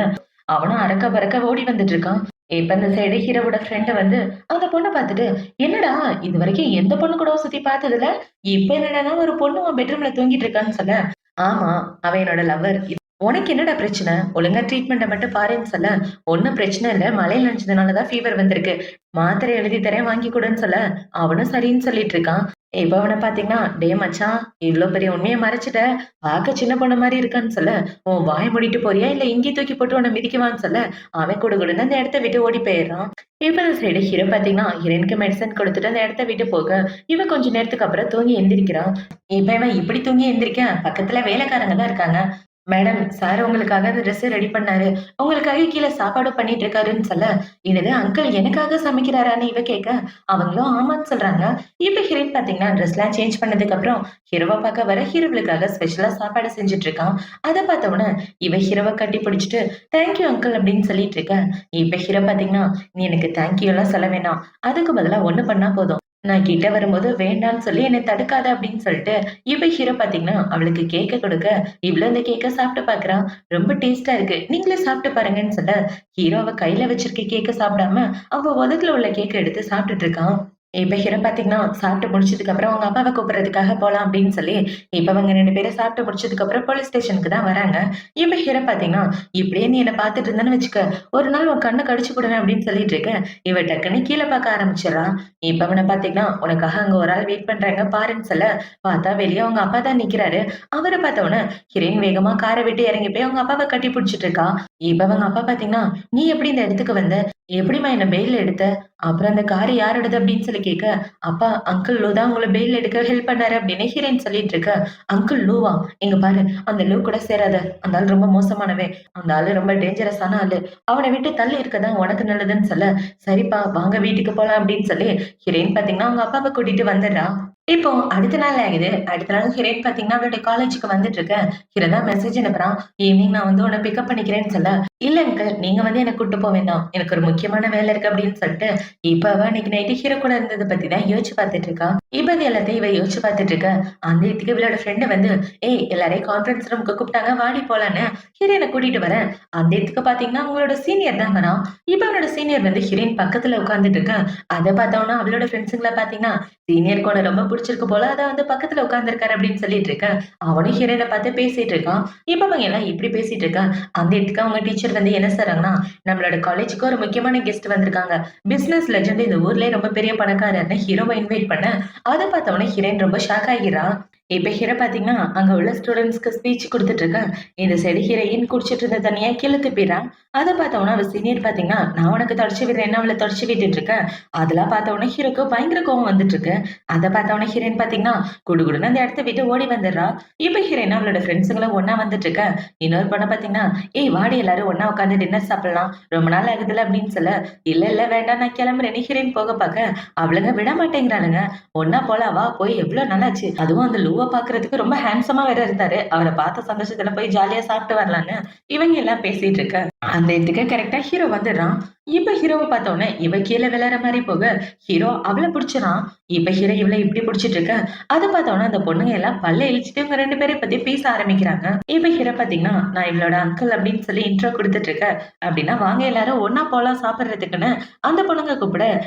அவனும் அரக்க பறக்க ஓடி வந்துட்டு இருக்கான். இப்ப இந்த சைடு ஹீரோவோட ஃப்ரெண்ட் வந்து அந்த பொண்ண பாத்துட்டு, "என்னடா இதுவரைக்கும் எந்த பொண்ணு கூடவும் சுத்தி பார்த்ததில்ல? இப்ப என்னடான்னா ஒரு பொண்ணு உன் பெட்ரூம்ல தூங்கிட்டு இருக்கான்னு" சொல்ல, "ஆமா, அவ என்னோட லவ்வர். உனக்கு என்னடா பிரச்சனை? ஒழுங்கா ட்ரீட்மெண்ட்ட மட்டும் பாருன்னு" சொல்ல, "ஒண்ணும் பிரச்சனை இல்ல. மழையில நனைஞ்சதுனால தான் ஃபீவர் வந்திருக்கு. மாத்திரை எழுதி தரேன் வாங்கி குடுன்னு" சொல்ல, அவனும் சரின்னு சொல்லிட்டு இருக்கான். இப்ப அவன பாத்தீங்கன்னா, "டேய் மச்சான், இவ்ளோ பெரிய உண்மைய மறைச்சுட்ட. பாக்க சின்ன பொண்ணு மாரி இருக்கான்னு" சொல்ல, "உன் வாய மூடிட்டு போறியா? இல்ல இங்கேயே தூக்கி போட்டு உன்ன மிதிக்கவான்னு" சொல்ல, அவன் குடுகுடுன்னு அந்த இடத்த விட்டு ஓடி போயிடுறான். இப்ப இந்த சைடு ஹீரோ பாத்தீங்கன்னா, ஹீரோயினுக்கு மெடிசன் குடுத்துட்டு அந்த இடத்த விட்டு போக, இவ கொஞ்ச நேரத்துக்கு அப்புறம் தூங்கி எந்திரிக்கிறான். இப்ப இவன் இப்படி தூங்கி எந்திரிக்க, பக்கத்துல வேலைக்காரங்க தான் இருக்காங்க. "மேடம், சார் உங்களுக்காக அந்த ட்ரெஸ் ரெடி பண்ணாரு. உங்களுக்காக கீழ சாப்பாடு பண்ணிட்டு இருக்காருன்னு" சொல்ல, "என்னது அங்கிள் எனக்காக சமைக்கிறாரான்னு" இவ கேட்க, அவங்களும் ஆமான்னு சொல்றாங்க. இப்ப ஹீரோயின் பாத்தீங்கன்னா, ட்ரெஸ்லாம் சேஞ்ச் பண்ணதுக்கு அப்புறம் ஹீரோவ பாக்க வர ஹீரோவுக்காக ஸ்பெஷலா சாப்பாடு செஞ்சுட்டு இருக்கான். அத பாத்த உடனே இவ ஹீரோவ கட்டி பிடிச்சுட்டு, "தேங்க் யூ அங்கிள்" அப்படின்னு சொல்லிட்டு இருக்க. இப்ப ஹீரோ பாத்தீங்கன்னா, "நீ எனக்கு தேங்க் யூ எல்லாம் சொல்ல வேணாம். அதுக்கு பதிலா ஒண்ணு பண்ணா போதும். நான் கிட்ட வரும்போது வேண்டான்னு சொல்லி என்ன தடுக்காத" அப்படின்னு சொல்லிட்டு, இப்ப ஹீரோ பாத்தீங்கன்னா, அவளுக்கு கேக்க குடுக்க, இவளும் அந்த கேக்க சாப்பிட்டு பார்க்கிறா. ரொம்ப டேஸ்ட்டா இருக்கு. நீங்களே சாப்பிட்டு பாருங்கன்னு சொல்ல, ஹீரோ அவ கையில வச்சிருக்க கேக்க சாப்பிடாம, அவ உதட்டுல உள்ள கேக்க எடுத்து சாப்பிட்டுட்டு இருக்கான். இப்ப ஹீரோ பாத்தீங்கன்னா, சாப்பிட்டு முடிச்சதுக்கு அப்புறம் அவங்க அப்பாவ கூப்பிடுறதுக்காக போலாம் அப்படின்னு சொல்லி, இப்ப அவங்க 2 பேரும் சாப்பிட்டு முடிச்சதுக்கு அப்புறம் போலீஸ் ஸ்டேஷனுக்கு தான் வராங்க. இப்ப ஹீரோ பாத்தீங்கன்னா, "இப்படியே நீ என்ன பார்த்துட்டு இருந்தன்னு வச்சுக்க, ஒரு நாள் உன் கண்ண கடிச்சு புடுவேன்" அப்படின்னு சொல்லிட்டு இருக்க, இவ டக்குன்னு கீழ பார்க்க ஆரம்பிச்சுடுறா. இப்ப அவன பாத்தீங்கன்னா, "உனக்காக அங்க ஒரு ஆள் வெயிட் பண்றாங்க பாருன்னு" சொல்ல, பார்த்தா வெளிய அவங்க அப்பா தான் நிக்கிறாரு. அவர பார்த்த உடனே ஹீரோயின் வேகமா கார விட்டு இறங்கி போய் அவங்க அப்பாவ கட்டி பிடிச்சிட்டு இருக்கா. இப்ப அவங்க அப்பா பாத்தீங்கன்னா, "நீ எப்படி இந்த இடத்துக்கு வந்த? எப்படிம்மா என்ன பெயில்ல எடுத்த? அப்புறம் அந்த கார் யாரோடது?" அப்படின்னு சொல்லி கேட்க, "அப்பா அங்கிள் லூ தான் உங்கள பெயில் எடுக்க ஹெல்ப் பண்ணாரு" அப்படின்னு ஹீரோயின் சொல்லிட்டு இருக்க. "அங்கிள் லூவா? இங்க பாரு, அந்த லூ கூட சேராத. அந்த ஆள் ரொம்ப மோசமானவன். அந்த ஆளு ரொம்ப டேஞ்சரஸான ஆளு. அவன விட்டு தள்ளி இருக்க தான் உனக்கு நல்லதுன்னு" சொல்ல, "சரிப்பா வாங்க வீட்டுக்கு போலாம்" அப்படின்னு சொல்லி ஹீரோயின் பாத்தீங்கன்னா அவங்க அப்பாவ கூட்டிட்டு வந்துடுறா. இப்போ அடுத்த நாள் ஆகுது. அடுத்த நாள் ஹீரோயின் பாத்தீங்கன்னா, அவளுடைய காலேஜுக்கு வந்துட்டு இருக்க. ஹீரோ தான் மெசேஜ் அனுப்புறான். "ஈவினிங் நான் வந்து உன்ன பிக்கப் பண்ணிக்கிறேன்னு" சொல்ல, "இல்ல அங்கிள், நீங்க வந்து என்ன கூட்டு போ வேண்டாம். எனக்கு ஒரு முக்கியமான வேலை இருக்கு" அப்படின்னு சொல்லிட்டு, இப்ப அவ அன்னைக்கு நைட்டு ஹீரோ கூட இருந்தத பத்தி தான் யோசிச்சு பாத்துட்டு இருக்கா. இப்ப இது எல்லாத்தையும் இவ யோசிச்சு பாத்துட்டு இருக்க. அந்த இடத்துக்கு இவளோட ஃப்ரெண்ட் வந்து, "ஏய் எல்லாரையும் கான்ஃபரன்ஸ் ரூம்க்கு கூப்பிட்டாங்க. வாடி போலான்னு" ஹீரோயின கூட்டிட்டு வரேன். அந்த இடத்துக்கு பாத்தீங்கன்னா, அவங்களோட சீனியர் தான் வரான். இப்ப அவனோட சீனியர் வந்து ஹீரோயின் பக்கத்துல உட்கார்ந்துட்டு இருக்க. அத பார்த்தோன அவளோட ஃப்ரெண்ட்ஸுங்கள பாத்தீங்கன்னா, "சீனியருக்கு உன்ன ரொம்ப புடிச்சிருக்கு போல. அதான் வந்து பக்கத்துல உட்கார்ந்திருக்காரு" அப்படின்னு சொல்லிட்டு இருக்க. அவனும் ஹீரோயின பார்த்து பேசிட்டு இருக்கான். இப்ப அவங்க எல்லாம் இப்படி பேசிட்டு இருக்க, அந்த இடத்துக்கு அவங்க டீச்சர் வந்து என்ன சொல்றாங்கன்னா, "நம்மளோட காலேஜுக்கு ஒரு முக்கியமான கெஸ்ட் வந்திருக்காங்க. பிசினஸ் லெஜெண்ட் இந்த ஊர்லயே ரொம்ப பெரிய பணக்காரர்ன்னு" ஹீரோவ இன்வைட் பண்ண, அத பார்த்த உடனே ஹீரோயின் ரொம்ப ஷாக் ஆகிறா. இப்ப ஹீரோ பாத்தீங்கன்னா, அங்க உள்ள ஸ்டூடண்ட்ஸ்க்கு ஸ்பீச் குடுத்துட்டு இருக்க. இந்த சைடு ஹீரோயின் குடிச்சிட்டு இருந்த தண்ணிய கீழ துப்பிர்றா. அத பார்த்த உடனே அவ சீனியர் பாத்தீங்கன்னா, "நான் உனக்கு தொடச்சு விடுறேன்னு" அவள தொடச்சு விட்டுட்டு இருக்க. அதெல்லாம் பார்த்த உடனே ஹீரோக்கு பயங்கர கோவம் வந்துட்டு இருக்கு. அத பார்த்த உடனே ஹீரோயின் பாத்தீங்கன்னா, குடுகுடுன்னு அந்த இடத்த விட்டு ஓடி வந்துடுறா. இப்ப ஹீரோயின் அவளோட ஃப்ரெண்ட்ஸுங்களும் ஒண்ணா வந்துட்டு இருக்க. இன்னொரு பொண்ண பாத்தீங்கன்னா, "ஏய் வாடி எல்லாரும் ஒண்ணா உட்கார்ந்து டின்னர் சாப்பிடலாம். ரொம்ப நாள் ஆகுதுல்ல" அப்படின்னு சொல்ல, "இல்ல இல்ல வேண்டாம் நான் கிளம்புறேன்னு" ஹீரோயின் போக பாக்க, அவளுங்க விட மாட்டேங்கிறாளுங்க. "ஒண்ணா போலாம் வா, போய் எவ்ளோ நாளாச்சு. அதுவும் அந்த லூவ பாக்குறதுக்கு ரொம்ப ஹேண்ட்ஸமா வேற இருந்தாரு. அவர பார்த்த சந்தோஷத்துல போய் ஜாலியா சாப்பிட்டு வரலான்னு" இவங்க எல்லாம் பேசிட்டு இருக்க. அந்த இடத்துக்கு கரெக்ட்டா ஹீரோ வந்துடுறான். இப்ப ஹீரோவ பார்த்த உடனே இவ கீழ விழற மாரி போக, ஹீரோ அவள புடிச்சுறான். இப்ப ஹீரோ இவள இப்படி புடிச்சிட்டு இருக்க. அத பார்த்த உடனே அந்த பொண்ணுங்க எல்லாம் பல்ல இளிச்சுட்டு இவங்க 2 பேரையும் பத்தி பேச ஆரம்பிக்கிறாங்க. இப்ப ஹீரோ பாத்தீங்கன்னா, "நான் இவளோட அங்கிள்" அப்படின்னு சொல்லி இன்ட்ரோ குடுத்துட்டு இருக்க. அப்படின்னா வாங்க எல்லாரும் ஒண்ணா போலாம் சாப்பிடுறதுக்குன்னு அந்த பொண்ணுங்க கூப்பிட,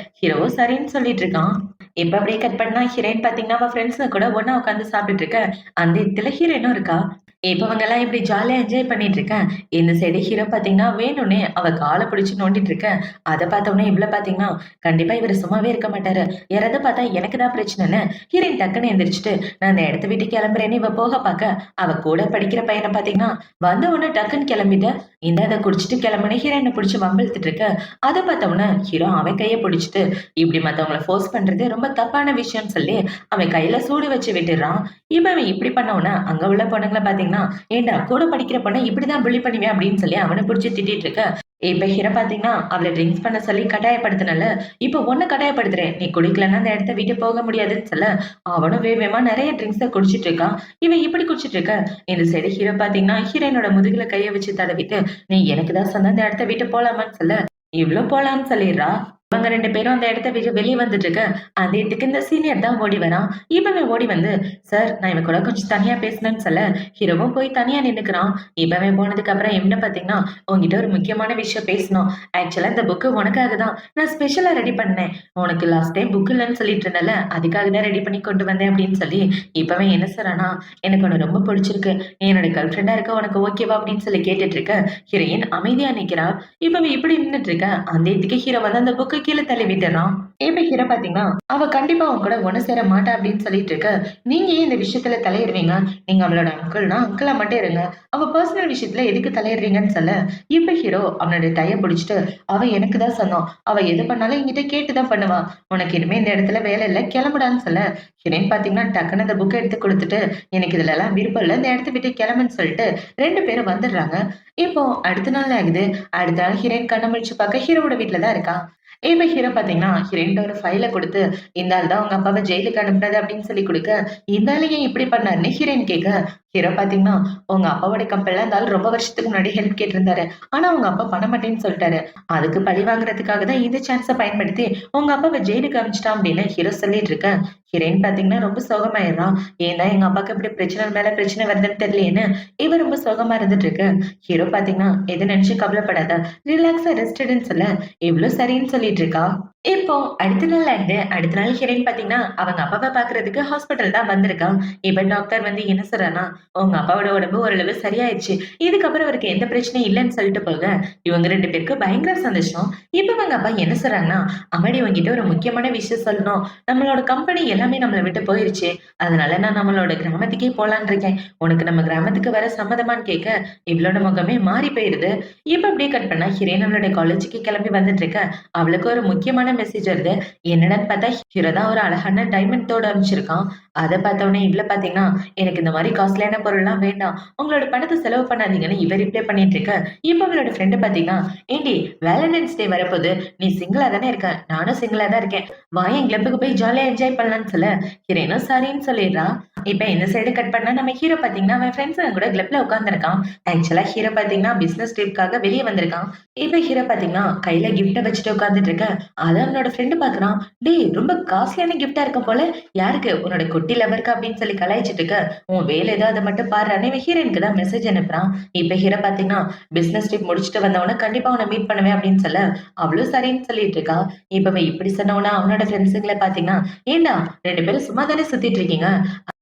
ஹீரோவும் சரின்னு சொல்லிட்டு இருக்கான். இப்ப அப்படியே கட் பண்ணா ஹீரோயின் பாத்தீங்கன்னா, அவ ஃப்ரெண்ட்ஸ்ங்க கூட ஒண்ணா உட்கார்ந்து சாப்பிட்டுட்டு இருக்க. அந்த இடத்துல ஹீரோயினும் இருக்கா. இப்ப இவங்கலாம் இப்படி ஜாலியா என்ஜாய் பண்ணிட்டு இருக்க. இந்த சைடு ஹீரோ பாத்தீங்கன்னா, வேணும்னே அவ கால பிடிச்சு நோண்டிட்டு இருக்க. அத பார்த்த உடனே இவள பாத்தீங்கன்னா, கண்டிப்பா இவரு சும்மாவே இருக்க மாட்டாரு. யாராவது பார்த்தா எனக்கு தான் பிரச்சனைன்னு ஹீரோயின் டக்குன்னு எந்திரிச்சுட்டு, "நான் இந்த இடத்த விட்டு கிளம்புறேன்னு" இவ போக பாக்க, அவ கூட படிக்கிற பையன பாத்தீங்கன்னா, வந்த உடனே டக்குன்னு கிளம்பிட்ட, இந்த அத குடிச்சிட்டு கிளம்புன ஹீரோயின புடிச்சு வம்பிழுத்துட்டு இருக்க. அத பார்த்தவொன்னே ஹீரோ அவன் கைய புடிச்சுட்டு, இப்படி மத்தவங்கள ஃபோர்ஸ் பண்றது ரொம்ப தப்பான விஷயம்னு சொல்லி, அவன் கையில சூடு வச்சு விட்டுர்றான். இவன் இப்படி பண்ணவுனே, அங்க உள்ள பொண்ணுங்கள பார்த்தீங்கன்னா, "ஏன்டா கூட படிக்கிற பொண்ண இப்படிதான் புல்லி பண்ணுவியா?" அப்படின்னு சொல்லி அவன புடிச்சு திட்டிட்டு இருக்க. இப்ப ஹீரோ பார்த்தீங்கன்னா, அவள ட்ரிங்க்ஸ் பண்ண சொல்லி கட்டாயப்படுத்துனல்ல, இப்ப உன்ன கட்டாயப்படுத்துறேன். நீ குடிக்கலன்னா அந்த இடத்த விட்டு போக முடியாதுன்னு சொல்ல, அவனும் வேகமா நெறைய ட்ரிங்க்ஸ குடிச்சிட்டு இருக்கான். இவன் இப்படி குடிச்சிட்டு இருக்க, இந்த சைடு ஹீரோ பார்த்தீங்கன்னா, ஹீரோயினோட முதுகுல கைய வச்சு தடவிட்டு, "நீ எனக்கு தான் சொன்ன இந்த இடத்த விட்டு போலாமான்னு" சொல்ல, இவளும் போலான்னு சொல்லிர்றா. இவங்க 2 பேரும் அந்த இடத்த விட்டு வெளிய வந்துட்டு இருக்க, அந்த இடத்துக்கு இந்த சீனியர் தான் ஓடி வரான். இவன் ஓடி வந்து, "சார் நான் இவன் கூட கொஞ்சம் தனியா பேசணும்னு" சொல்ல, ஹீரோவும் போய் தனியா நின்னுக்கிறான். இவன் போனதுக்கு அப்புறம் என்ன பார்த்தீங்கன்னா, "உன்கிட்ட ஒரு முக்கியமான விஷயம் பேசணும். ஆக்சுவலா இந்த புக்கு உனக்காக தான் நான் ஸ்பெஷலா ரெடி பண்ணேன். உனக்கு லாஸ்ட் டைம் புக் இல்லன்னு சொல்லிட்டு இருந்தல்ல, அதுக்காக தான் ரெடி பண்ணி கொண்டு வந்தேன்" அப்படின்னு சொல்லி, இப்பவன் என்ன சொல்றான்னா, "எனக்கு உன்ன ரொம்ப பிடிச்சிருக்கு. நீ என்னோட கேர்ள் ஃப்ரெண்டா இருக்க உனக்கு ஓகேவா?" அப்படின்னு சொல்லி கேட்டுட்டு இருக்க, ஹீரோயின் அமைதியா நிக்கிறா. இப்ப இப்படி நின்னுட்டு இருக்க, அந்த இதுக்கு ஹீரோ வந்து அந்த புக்க கீழ தள்ளி விட்டுறான். இப்ப ஹீரோ பாத்தீங்கன்னா, அவ கண்டிப்பா உன் கூட ஒண்ணு சேர மாட்டா அப்படின்னு சொல்லிட்டு இருக்க, நீங்க ஏன் இந்த விஷயத்துல தலையிடுவீங்க? நீங்க அவளோட அங்கிள்னா அங்கிளா மட்டும் இருங்க. அவ பர்சனல் விஷயத்துல எதுக்கு தலையிடுறீங்கன்னு சொல்ல, இப்ப ஹீரோ அவனோட டைய பிடிச்சுட்டு, அவ எனக்கு தான் சொந்தம். அவ எது பண்ணாலும் என்கிட்ட கேட்டு தான் பண்ணுவா. உனக்கு இனிமே இந்த இடத்துல வேலை இல்ல, கிளம்புடான்னு சொல்ல, ஹீரோயின் பாத்தீங்கன்னா டக்குன்னு அந்த புக்க எடுத்து குடுத்துட்டு, எனக்கு இதுலலாம் விருப்பம் இல்ல. இந்த இடத்த விட்டு கிளம்புன்னு சொல்லிட்டு 2 பேரும் வந்துடுறாங்க. இப்போ அடுத்த நாள் ஆகுது. அடுத்த நாள் ஹீரோயின் கண்ண முழிச்சு பார்க்க ஹீரோவோட வீட்ல தான் இருக்கா. இப்ப ஹீரோ பார்த்தீங்கன்னா, ஹீரோயின்ட்ட ஒரு ஃபைல குடுத்து, "இந்த ஆள் தான் உங்க அப்பாவ ஜெயிலுக்கு அனுப்புனது" அப்படின்னு சொல்லி குடுக்க, "இந்த ஆளு ஏன் இப்படி பண்ணாருன்னு?" ஹீரோயின் கேட்க, ஹீரோ பார்த்தீங்கன்னா, "உங்க அப்பாவோட கம்பெனில அந்த ஆள் ரொம்ப வருஷத்துக்கு முன்னாடி ஹெல்ப் கேட்டிருந்தாரு. ஆனா உங்க அப்பா பண்ண மாட்டேன்னு சொல்லிட்டாரு. அதுக்கு பழி வாங்குறதுக்காக தான் இந்த சான்ஸ பயன்படுத்தி உங்க அப்பாவ ஜெயிலுக்கு அனுப்பிச்சுட்டான்" அப்படின்னு ஹீரோ சொல்லிட்டு இருக்க, ஹீரோயின் பார்த்தீங்கன்னா ரொம்ப சோகமாயிடுறா. ஏன் தான் எங்க அப்பாவுக்கு இப்படி பிரச்சனை மேல பிரச்சனை வருதுன்னு தெரியலையேன்னு இவ ரொம்ப சோகமா இருந்துட்டு இருக்கு. ஹீரோ பார்த்தீங்கன்னா, "எத நினைச்சும் கவலைப்படாத. ரிலாக்ஸா ரெஸ்ட் எடுன்னு" சொல்ல, இவ்ளோ சரின்னு சொல்லிட்டு இருக்கா. இப்போ அடுத்த நாள் ஆகுது. அடுத்த நாள் ஹீரோயின் பார்த்தீங்கன்னா, அவங்க அப்பாவ பார்க்கறதுக்கு ஹாஸ்பிட்டல் தான் வந்திருக்கா. இப்ப டாக்டர் வந்து என்ன சொல்றார்ன்னா, "உங்க அப்பாவோட உடம்பு ஓரளவு சரியாயிருச்சு. இதுக்கப்புறம் அவருக்கு எந்த பிரச்சனையும் இல்லன்னு" சொல்லிட்டு போக, இவங்க 2 பேருக்கும் பயங்கர சந்தோஷம். இப்ப அவங்க அப்பா என்ன சொல்றாங்கன்னா, "அம்மாடி உன்கிட்ட ஒரு முக்கியமான விஷயம் சொல்லணும். நம்மளோட கம்பெனி எல்லாமே நம்மள விட்டு போயிருச்சு. அதனால நான் நம்மளோட கிராமத்துக்கே போலான்னு இருக்கேன். உனக்கு நம்ம கிராமத்துக்கு வர சம்மதமான்னு" கேட்க, இவளோட முகமே மாறி போயிருது. இப்ப அப்படியே கட் பண்ணா ஹீரோயின் அவளோட காலேஜுக்கு கிளம்பி வந்துட்டு இருக்க, அவளுக்கு ஒரு முக்கியமான மெசேஜ் வருது. என்னடான்னு பார்த்தா ஹீரோ தான் ஒரு அழகான டைமண்ட் தோடு அனுப்பிச்சிருக்கான். அத பார்த்தவுனே இவள பார்த்தீங்கன்னா, "எனக்கு இந்த மாரி காஸ்ட்லியான பொருள்லாம் வேண்டாம். உங்களோட பணத்த செலவு பண்ணாதீங்கன்னு" இவ ரிப்ளை பண்ணிட்டு இருக்க. இப்ப அவளோட ஃப்ரெண்ட் பார்த்தீங்கன்னா, "ஏன்டி வேலண்டைன்ஸ் டே வரப்போது. நீ சிங்கிளா தானே இருக்க. நானும் சிங்கிளா தான் இருக்கேன். வாயேன் கிளப்புக்கு போய் ஜாலியா என்ஜாய் பண்ணலாம்னு" சொல்ல, ஹீரோயினும் சரின்னு சொல்லிடுறா. இப்ப இந்த சைடு கட் பண்ணா நம்ம ஹீரோ பார்த்தீங்கன்னா, அவன் ஃப்ரெண்ட்ஸுங்க கூட கிளப்ல உட்கார்ந்திருக்கான். ஆக்சுவலா ஹீரோ பார்த்தீங்கன்னா, பிசினஸ் ட்ரிப்காக வெளிய வந்திருக்கான். இப்ப ஹீரோ பார்த்தீங்கன்னா, கையில கிஃப்ட்ட வச்சுட்டு உட்கார்ந்துட்டு இருக்க, அத அவனோட ஃப்ரெண்ட் பார்க்குறான். "டேய் ரொம்ப காஸ்ட்லியான கிஃப்ட்டா இருக்கும் போல. யாருக்கு? உன்னோட குட்டி லவருக்கா?" அப்படின்னு சொல்லி கலாய்ச்சிட்டு இருக்க, "உன் வேலை ஏதோ அத மட்டும் பாருடான்னு" இவன் ஹீரோயினுக்கு தான் மெசேஜ் அனுப்புறான். இப்ப ஹீரோ பார்த்தீங்கன்னா, பிசினஸ் ட்ரிப் முடிச்சுட்டு வந்தவுடனே கண்டிப்பா உன்ன மீட் பண்ணுவேன் அப்படின்னு சொல்ல, அவளும் சரின்னு சொல்லிட்டு இருக்கா. இப்ப இவ இப்படி சொன்னவுடனே அவனோட ஃப்ரெண்ட்ஸுங்கள பார்த்தீங்கன்னா, "ஏன்டா 2 பேரும் சும்மா தானே சுத்திட்டு இருக்கீங்க?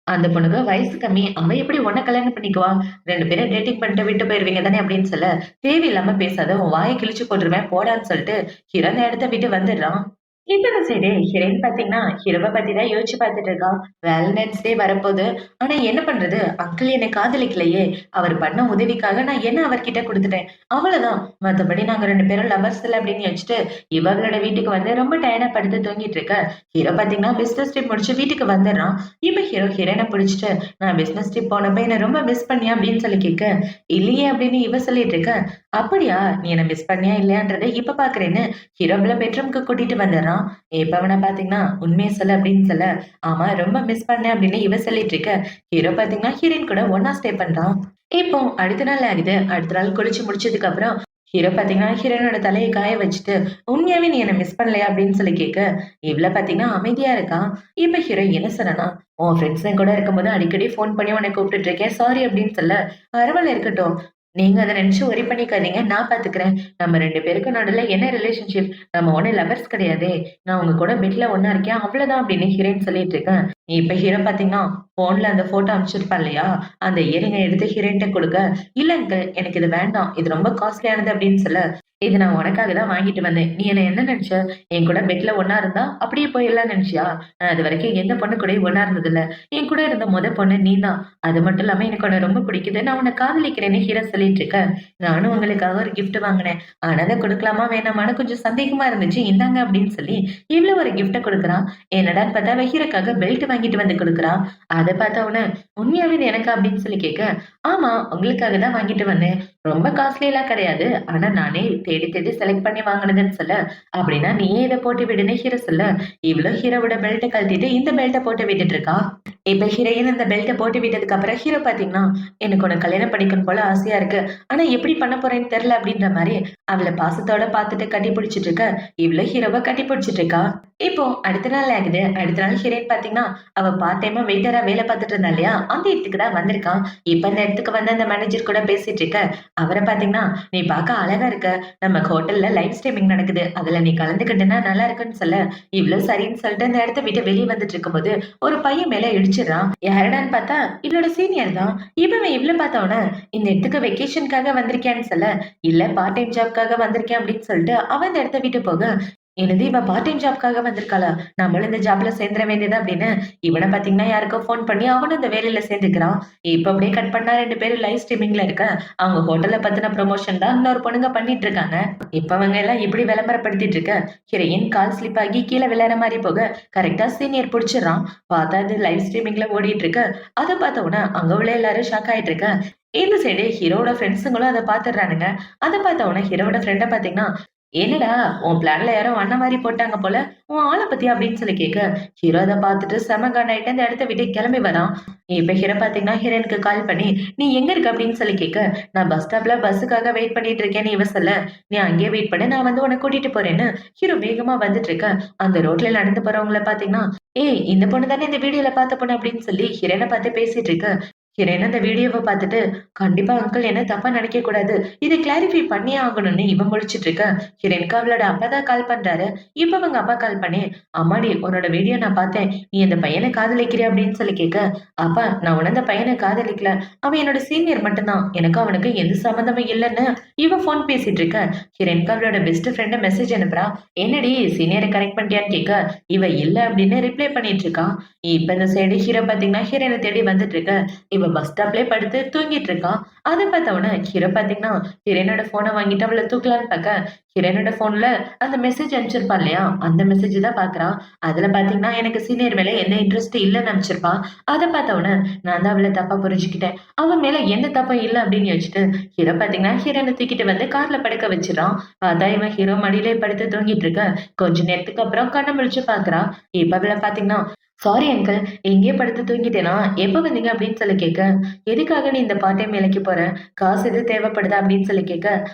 அந்த பொண்ணுக்கு வயசு கம்மி. அவ எப்படி உன்ன கல்யாணம் பண்ணிக்குவா? 2 பேரும் டேட்டிங் பண்ணிட்டு விட்டு போயிருவீங்க தானே" அப்படின்னு சொல்ல, "தேவையில்லாம பேசாத. உன் வாய கிழிச்சு போட்டுருவேன் போடான்னு" சொல்லிட்டு ஹீரோ அந்த இடத்த விட்டு வந்துடுறான். இப்ப இந்த சைடு ஹீரோயின் பாத்தீங்கன்னா, ஹீரோவ பத்தி தான் யோசிச்சு பாத்துட்டு இருக்கா. வேலண்டைன்ஸ் டே வரப்போது. ஆனா என்ன பண்றது? அங்கிள் என்னை காதலிக்கலையே! அவர் பண்ண உதவிக்காக நான் என்ன அவர்கிட்ட குடுத்துட்டேன். அவ்வளதான். மத்தபடி நாங்க 2 பேரும் லவர்ஸ் இல்ல அப்படின்னு யோசிச்சுட்டு, இவ அவளோட வீட்டுக்கு வந்து ரொம்ப டயர்டா படுத்து தூங்கிட்டு இருக்க. ஹீரோ பாத்தீங்கன்னா பிசினஸ் ட்ரிப் முடிச்சு வீட்டுக்கு வந்துடுறான். இப்ப ஹீரோ ஹீரோயின புடிச்சுட்டு, "நான் பிசினஸ் ட்ரிப் போனப்ப என்ன ரொம்ப மிஸ் பண்ணியா?" அப்படின்னு சொல்லி கேட்க, "இல்லையே" அப்படின்னு இவ சொல்லிட்டு இருக்க. "அப்படியா? நீ என்ன மிஸ் பண்ணியா இல்லையான்றத இப்ப பாக்குறேன்னு" ஹீரோ அவள பெட்ரூம்க்கு கூட்டிட்டு வந்துடுறான். இப்ப அவன பாத்தீங்கன்னா, "உண்மைய சொல்லு" அப்படின்னு சொல்ல, "ஆமா ரொம்ப மிஸ் பண்ணேன்" அப்படின்னு இவ சொல்லிட்டு இருக்க, ஹீரோ பாத்தீங்கன்னா ஹீரோயின் கூட ஒண்ணா ஸ்டே பண்றான். இப்போ அடுத்த நாள் ஆகுது. அடுத்த நாள் குளிச்சு முடிச்சதுக்கு அப்புறம் ஹீரோ பாத்தீங்கன்னா, ஹீரோயினோட தலைய காய வச்சுட்டு, "உண்மையாவே நீ என்ன மிஸ் பண்ணலையா?" அப்படின்னு சொல்லி கேட்க, இவள பாத்தீங்கன்னா அமைதியா இருக்கா. இப்ப ஹீரோ என்ன சொன்னான்னா, "உன் ஃப்ரெண்ட்ஸுங்க கூட இருக்கும்போது அடிக்கடி ஃபோன் பண்ணி உன்னை கூப்பிட்டுட்டு இருக்கேன். சாரி" அப்படின்னு சொல்ல, "பரவால்ல இருக்கட்டும். நீங்க அத நினைச்சு வொரி பண்ணிக்காதீங்க. நான் பாத்துக்கிறேன். நம்ம 2 பேருக்கும் நடுவுல என்ன ரிலேஷன்ஷிப்? நம்ம ஒண்ணும் லவர்ஸ் கிடையாதே! நான் உங்க கூட பெட்ல ஒண்ணா இருக்கேன். அவ்வளதான்" அப்படின்னு ஹீரோயின் சொல்லிட்டு இருக்க. இப்ப ஹீரோ பாத்தீங்கன்னா, ஃபோன்ல அந்த ஃபோட்டோ அனுப்பிச்சிருப்பா இல்லையா? அந்த இயரிங்க எடுத்து ஹீரோயின்ட்ட குடுக்க, "இல்ல அங்கிள் எனக்கு இது வேண்டாம். இது ரொம்ப காஸ்ட்லியானது" அப்படின்னு சொல்ல, "இது நான் உனக்காக தான் வாங்கிட்டு வந்தேன். நீ என்ன என்ன நெனச்ச? என் கூட பெட்ல ஒண்ணா இருந்தா, அப்படியே போயிடலாம்னு நெனச்சியா? நான் இதுவரைக்கும் எந்த பொண்ணு கூடயும் ஒண்ணா இருந்ததில்ல. என் கூட இருந்த மொத பொண்ணு நீ தான். அது மட்டும் இல்லாம எனக்கு உன்ன ரொம்ப பிடிக்குது. நான் உன்ன காதலிக்கிறேன்னு" ஹீரோ சொல்லிட்டு இருக்க, "நானும் உங்களுக்காக ஒரு கிஃப்ட் வாங்குனேன். ஆனா அத குடுக்கலாமா வேணாமான்னு கொஞ்சம் சந்தேகமா இருந்துச்சு. இந்தாங்க" அப்படின்னு சொல்லி இவ்ளோ ஒரு கிஃப்ட்ட குடுக்குறான். என்னடான்னு பார்த்தா, அவ ஹீரோக்காக பெல்ட் வாங்கிட்டு வந்து குடுக்குறா. அத பார்த்த உடனே, "உண்மையாவே இது எனக்கா?" அப்படின்னு சொல்லி கேட்க, "ஆமா, உங்களுக்காக தான் வாங்கிட்டு வந்தேன். ரொம்ப காஸ்ட்லிலாம் கிடையாது. ஆனா நானே தேடி தேடி செலக்ட் பண்ணி வாங்குனதுன்னு" சொல்ல, "அப்படின்னா நீயே இத போட்டு விடுன்னு" ஹீரோ சொல்ல, இவளும் ஹீரோவோட பெல்ட்ட கழட்டிட்டு இந்த பெல்ட்ட போட்டு விட்டுட்டு இருக்கா. இப்ப ஹீரோயின் அந்த பெல்ட்ட போட்டு விட்டதுக்கு அப்புறம் ஹீரோ பார்த்தீங்கன்னா, "எனக்கு உன்ன கல்யாணம் பண்ணிக்கணும் போல ஆசையா இருக்கு. ஆனா எப்படி பண்ண போறேன்னு தெரியல" அப்படின்ற மாரி அவள பாசத்தோட பார்த்துட்டு கட்டி பிடிச்சிட்டு இருக்க, இவளும் ஹீரோவ கட்டி பிடிச்சிட்டு இருக்கா. இப்போ அடுத்த நாள் ஆகுது. அடுத்த நாள் ஹீரோயின் பார்த்தீங்கன்னா, அவ பார்ட் டைமா வெயிட்டரா வேலை பார்த்துட்டு இருந்தா இல்லையா? அந்த இடத்துக்கு தான் வந்திருக்கா. இப்ப அந்த இடத்துக்கு வந்து அந்த மேனேஜர் கூட பேசிட்டு இருக்க, அவர பார்த்தீங்கன்னா, "நீ பார்க்க அழகா இருக்க. நம்ம ஹோட்டல்ல லைவ் ஸ்ட்ரீமிங் நடக்குது. அதுல நீ கலந்துக்கிட்டன்னா நல்லா இருக்குன்னு" சொல்ல, இவளும் சரின்னு சொல்லிட்டு அந்த இடத்த விட்டு வெளிய வந்துட்டு இருக்கும்போது, ஒரு பையன் மேல இடிச்சிடுறான். யாருடான்னு பார்த்தா, இவளோட சீனியர் தான். இவன் இவள பார்த்த உடனே, "இந்த இடத்துக்கு வெக்கேஷனுக்காக வந்திருக்கியான்னு" சொல்ல, "இல்ல பார்ட் டைம் ஜாப்க்காக வந்திருக்கேன்" அப்படின்னு சொல்லிட்டு அவன் அந்த இடத்த விட்டு போக, "என்னது இவ பார்ட் டைம் ஜாப்க்காக வந்திருக்காளா? நம்மளும் இந்த ஜாப்ல சேர்ந்துர வேண்டியது" அப்படின்னு இவன பார்த்தீங்கன்னா யாருக்கோ ஃபோன் பண்ணி அவனும் இந்த வேலையில சேர்ந்துக்கிறான். இப்ப அப்படியே கட் பண்ணா 2 பேரும் லைவ் ஸ்ட்ரீமிங்ல இருக்க, அவங்க ஹோட்டல பத்தின ப்ரமோஷன் தான் இன்னொரு பொண்ணுங்க பண்ணிட்டு இருக்காங்க. இப்ப அவங்க எல்லாம் இப்படி விளம்பரப்படுத்திட்டு இருக்க, ஹீரோயின் கால் ஸ்லிப் ஆகி கீழ விழற மாரி போக, கரெக்ட்டா சீனியர் புடிச்சிடுறான். பார்த்தா அது லைவ் ஸ்ட்ரீமிங்ல ஓடிட்டு இருக்கு. அத பார்த்த உடனே அங்க உள்ள எல்லாரும் ஷாக் ஆயிட்டு இருக்க. இந்த சைடு ஹீரோவோட ஃப்ரெண்ட்ஸுங்களும் அத பார்த்துடுறானுங்க. அத பார்த்த உடனே ஹீரோவோட ஃப்ரெண்ட பார்த்தீங்கன்னா, "என்னடா உன் பிளான்ல யாரோ அண்ண மாரி போட்டாங்க போல. உன் ஆள பத்தியா?" அப்படின்னு சொல்லி கேட்க, ஹீரோ அத பார்த்துட்டு செம காண்டாயிட்டு அந்த இடத்த விட்டு கிளம்பி வரான். இப்ப ஹீரோ பார்த்தீங்கன்னா, ஹீரோயினுக்கு கால் பண்ணி, "நீ எங்க இருக்க?" அப்படின்னு சொல்லி கேட்க, "நான் பஸ் ஸ்டாப்ல பஸ்ஸுக்காக வெயிட் பண்ணிட்டு இருக்கேன்னு" இவ சொல்ல, "நீ அங்கேயே வெயிட் பண்ணு. நான் வந்து உன்ன கூட்டிட்டு போறேன்னு" ஹீரோ வேகமா வந்துட்டு இருக்க, அந்த ரோட்ல நடந்து போறவங்கள பார்த்தீங்கன்னா, "ஏய் இந்த பொண்ணு தானே இந்த வீடியோல பார்த்த பொண்ணு" அப்படின்னு சொல்லி ஹீரோயின பார்த்து பேசிட்டு இருக்க, ஹீரோயின் அந்த வீடியோவ பார்த்துட்டு, "கண்டிப்பா அங்கிள் என்ன தப்பா நினைக்க கூடாது. இத கிளாரிஃபை பண்ணியே ஆகணும்னு" இவ முழிச்சுட்டு இருக்க, ஹீரோயினுக்கு அவளோட அப்பா தான் கால் பண்றாரு. இப்ப அவங்க அப்பா கால் பண்ணி, "அம்மாடி உன்னோட வீடியோ நான் பார்த்தேன். நீ அந்த பையன காதலிக்கிறியா?" அப்படின்னு சொல்லி கேட்க, "அப்பா நான் உன்ன அந்த பையன காதலிக்கல. அவன் என்னோட சீனியர் மட்டும் தான். எனக்கும் அவனுக்கும் எந்த சம்மந்தமும் இல்லன்னு" இவ ஃபோன் பேசிட்டு இருக்க, ஹீரோயினுக்கு அவளோட பெஸ்ட் ஃப்ரெண்ட் மெசேஜ் அனுப்புறா. "என்னடி சீனியர கரெக்ட் பண்ணிட்டியான்னு?" கேட்க, இவ இல்ல அப்படின்னு ரிப்ளை பண்ணிட்டு இருக்கா. இப்ப இந்த சைடு ஹீரோ பார்த்தீங்கன்னா, ஹீரோயின தேடி வந்துட்டு இருக்க, இவ பஸ் ஸ்டாப்லயே படுத்து தூங்கிட்டு இருக்கா. அத பார்த்த உடனே ஹீரோ பார்த்தீங்கன்னா, ஹீரோயினோட ஃபோன வாங்கிட்டு அவள தூக்கலான்னு பார்க்க, ஹீரோயினோட ஃபோன்ல அந்த மெசேஜ் அனுப்பிச்சிருப்பா இல்லையா? அந்த மெசேஜ் தான் பார்க்குறா. அதுல பார்த்தீங்கன்னா, எனக்கு சீனியர் மேல எந்த இன்ட்ரெஸ்ட் இல்லன்னு அனுப்பிச்சிருப்பா. அத பார்த்த உடனே நான் தான் அவள தப்பா புரிஞ்சுக்கிட்டேன். அவ மேல எந்த தப்பும் இல்ல அப்படின்னு யோசிச்சுட்டு, ஹீரோ பார்த்தீங்கன்னா, ஹீரோயின தூக்கிட்டு வந்து கார்ல படுக்க வச்சுர்றான். பார்த்தா இவன் ஹீரோ மடியிலே படுத்து தூங்கிட்டு இருக்க. கொஞ்ச நேரத்துக்கு அப்புறம் கண்ண முழிச்சு பார்க்குறா. இப்ப அவள பார்த்தீங்கன்னா, "சாரி அங்கிள். எங்கேயே படுத்து தூங்கிட்டேனா? எப்ப வந்தீங்க?" அப்படின்னு சொல்லி கேட்க, "எதுக்காக நீ இந்த பார்ட் டைம் வேலைக்கு போற? காசு எதுவும் தேவைப்படுதா?" அப்படின்னு சொல்லி கேட்க,